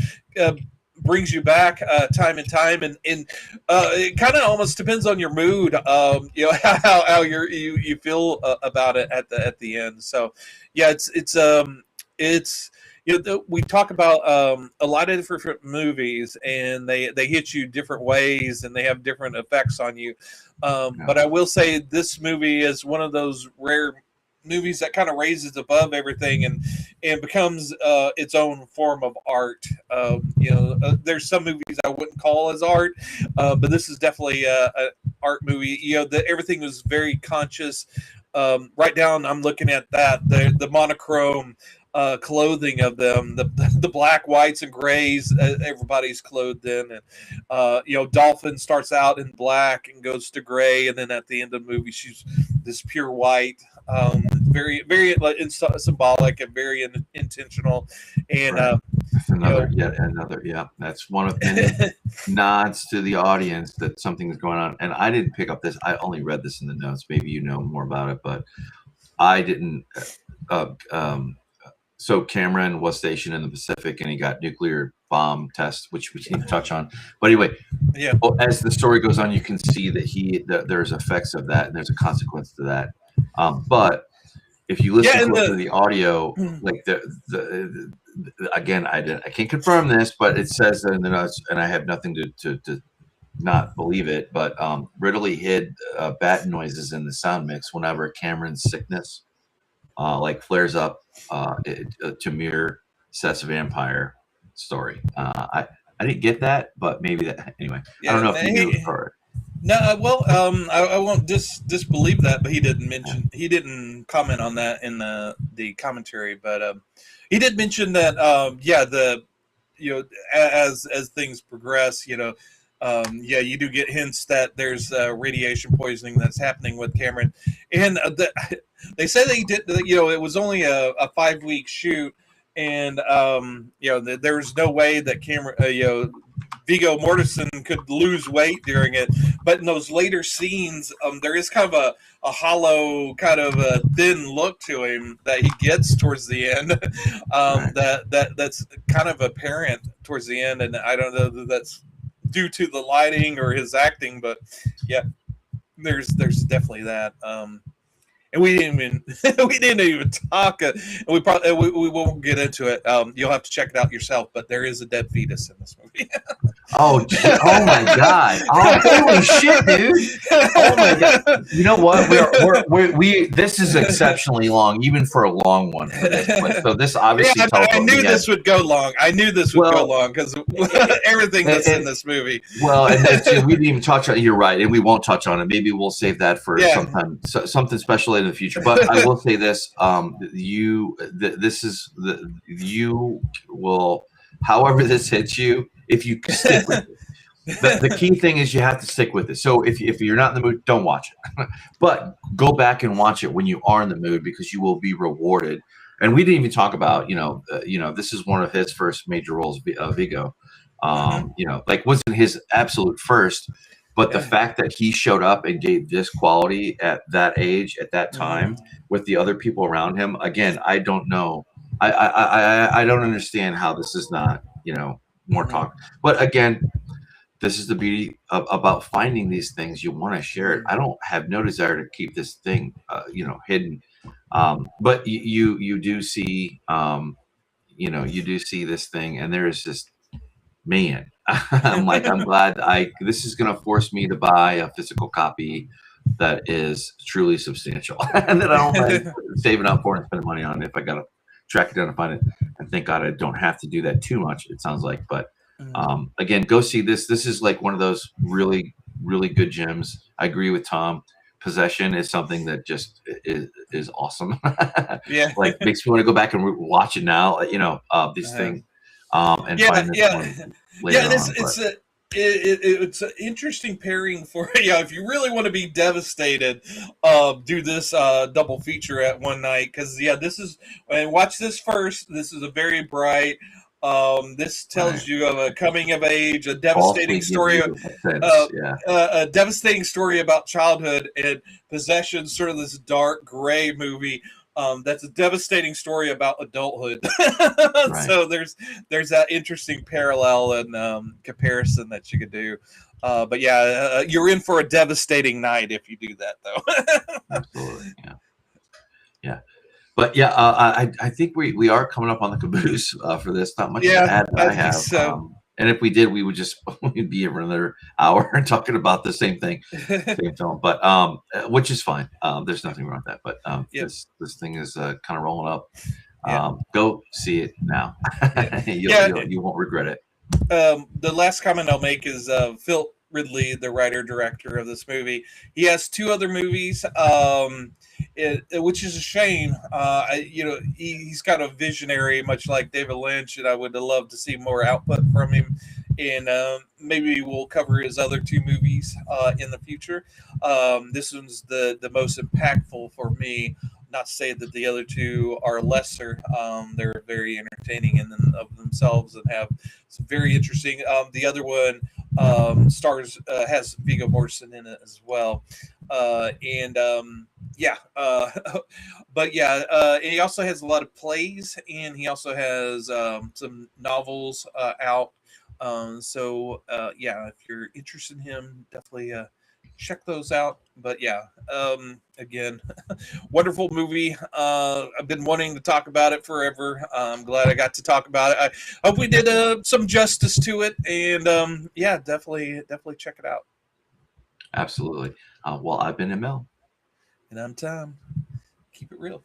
brings you back time and time, and it kind of almost depends on your mood, how you feel about it at the end. So it's we talk about a lot of different movies, and they hit you different ways, and they have different effects on you. But I will say this movie is one of those rare movies that kind of raises above everything and becomes its own form of art. There's some movies I wouldn't call as art, but this is definitely a art movie. Everything was very conscious. Right down, I'm looking at that the monochrome clothing of them, the black, whites, and grays. Everybody's clothed in, and Dolphin starts out in black and goes to gray, and then at the end of the movie, she's this pure white. Very, very symbolic and very intentional, and right. Yet another. Yeah, that's one of many nods to the audience that something is going on. And I didn't pick up this. I only read this in the notes. Maybe you know more about it, but I didn't. So Cameron was stationed in the Pacific, and he got nuclear bomb tests, which we didn't touch on. But anyway, yeah. As the story goes on, you can see that there's effects of that, and there's a consequence to that. But if you listen to the audio, like again, I can't confirm this, but it says in the notes, and I have nothing to not believe it, but Ridley hid bat noises in the sound mix whenever Cameron's sickness like flares up to mirror Seth's vampire story. I didn't get that, but maybe that anyway. Yeah, I don't know if you knew it or no. Well, I won't disbelieve that, but he didn't comment on that in the commentary, but he did mention that as things progress, you do get hints that there's radiation poisoning that's happening with Cameron, and they say that he did. It was only a 5-week shoot, and there was no way that Cameron, Viggo Mortensen could lose weight during it. But in those later scenes, there is kind of a hollow, kind of a thin look to him that he gets towards the end. That's kind of apparent towards the end, and I don't know that that's due to the lighting or his acting, but yeah, there's definitely that. And we didn't even talk. We probably we won't get into it. You'll have to check it out yourself. But there is a dead fetus in this movie. Oh my God! Oh, holy shit, dude! Oh my God! You know what? We this is exceptionally long, even for a long one. So this obviously. Yeah, I knew this would go long. I knew this would go long because everything that's in this movie. Well, and we didn't even touch on. You're right, and we won't touch on it. Maybe we'll save that for sometime, something special in the future. But I will say this: you will, however this hits you, if you stick with it. The key thing is you have to stick with it. So if you're not in the mood, don't watch it. But go back and watch it when you are in the mood, because you will be rewarded. And we didn't even talk about, this is one of his first major roles, Viggo. Wasn't his absolute first, but the fact that he showed up and gave this quality at that age, at that time, with the other people around him. Again, I don't know. I don't understand how this is not, more talk. But again, this is the beauty about finding these things. You want to share it. I don't have no desire to keep this thing, hidden. But you do see, you do see this thing, and there is just, man, I'm glad this is going to force me to buy a physical copy that is truly substantial and that I don't mind saving up for and spending money on if I got to track it down and find it. And thank God I don't have to do that too much, it sounds like. But again, go see this. This is like one of those really, really good gems. I agree with Tom. Possession is something that just is awesome. Yeah. Like makes me want to go back and watch it now, these things. And find this one later on. It's an interesting pairing for if you really want to be devastated, do this double feature at one night, because watch this first. This is a very bright. This tells you of a coming of age, a devastating story, a devastating story about childhood, and Possession, sort of this dark gray movie. That's a devastating story about adulthood. Right. So there's that interesting parallel and comparison that you could do. But you're in for a devastating night if you do that, though. Absolutely, yeah. But I think we are coming up on the caboose for this. Not much to add. I have. So. And if we did, we would just we'd be here for another hour talking about the same thing, same film. But which is fine. There's nothing wrong with that. But Yep. this thing is kind of rolling up. Yeah. Go see it now. Yeah. You won't regret it. The last comment I'll make is Philip Ridley, the writer director of this movie. He has two other movies, which is a shame. He's kind of visionary, much like David Lynch, and I would have loved to see more output from him. And maybe we'll cover his other two movies in the future. This one's the most impactful for me. Not to say that the other two are lesser. They're very entertaining in and of themselves and have some very interesting. The other one has Viggo Mortensen in it as well, but he also has a lot of plays, and he also has some novels out. If you're interested in him, definitely check those out. But again, wonderful movie. I've been wanting to talk about it forever. I'm glad I got to talk about it. I hope we did some justice to it, and definitely check it out. Absolutely. Well, I've been Emil. And I'm Tom. Keep it real.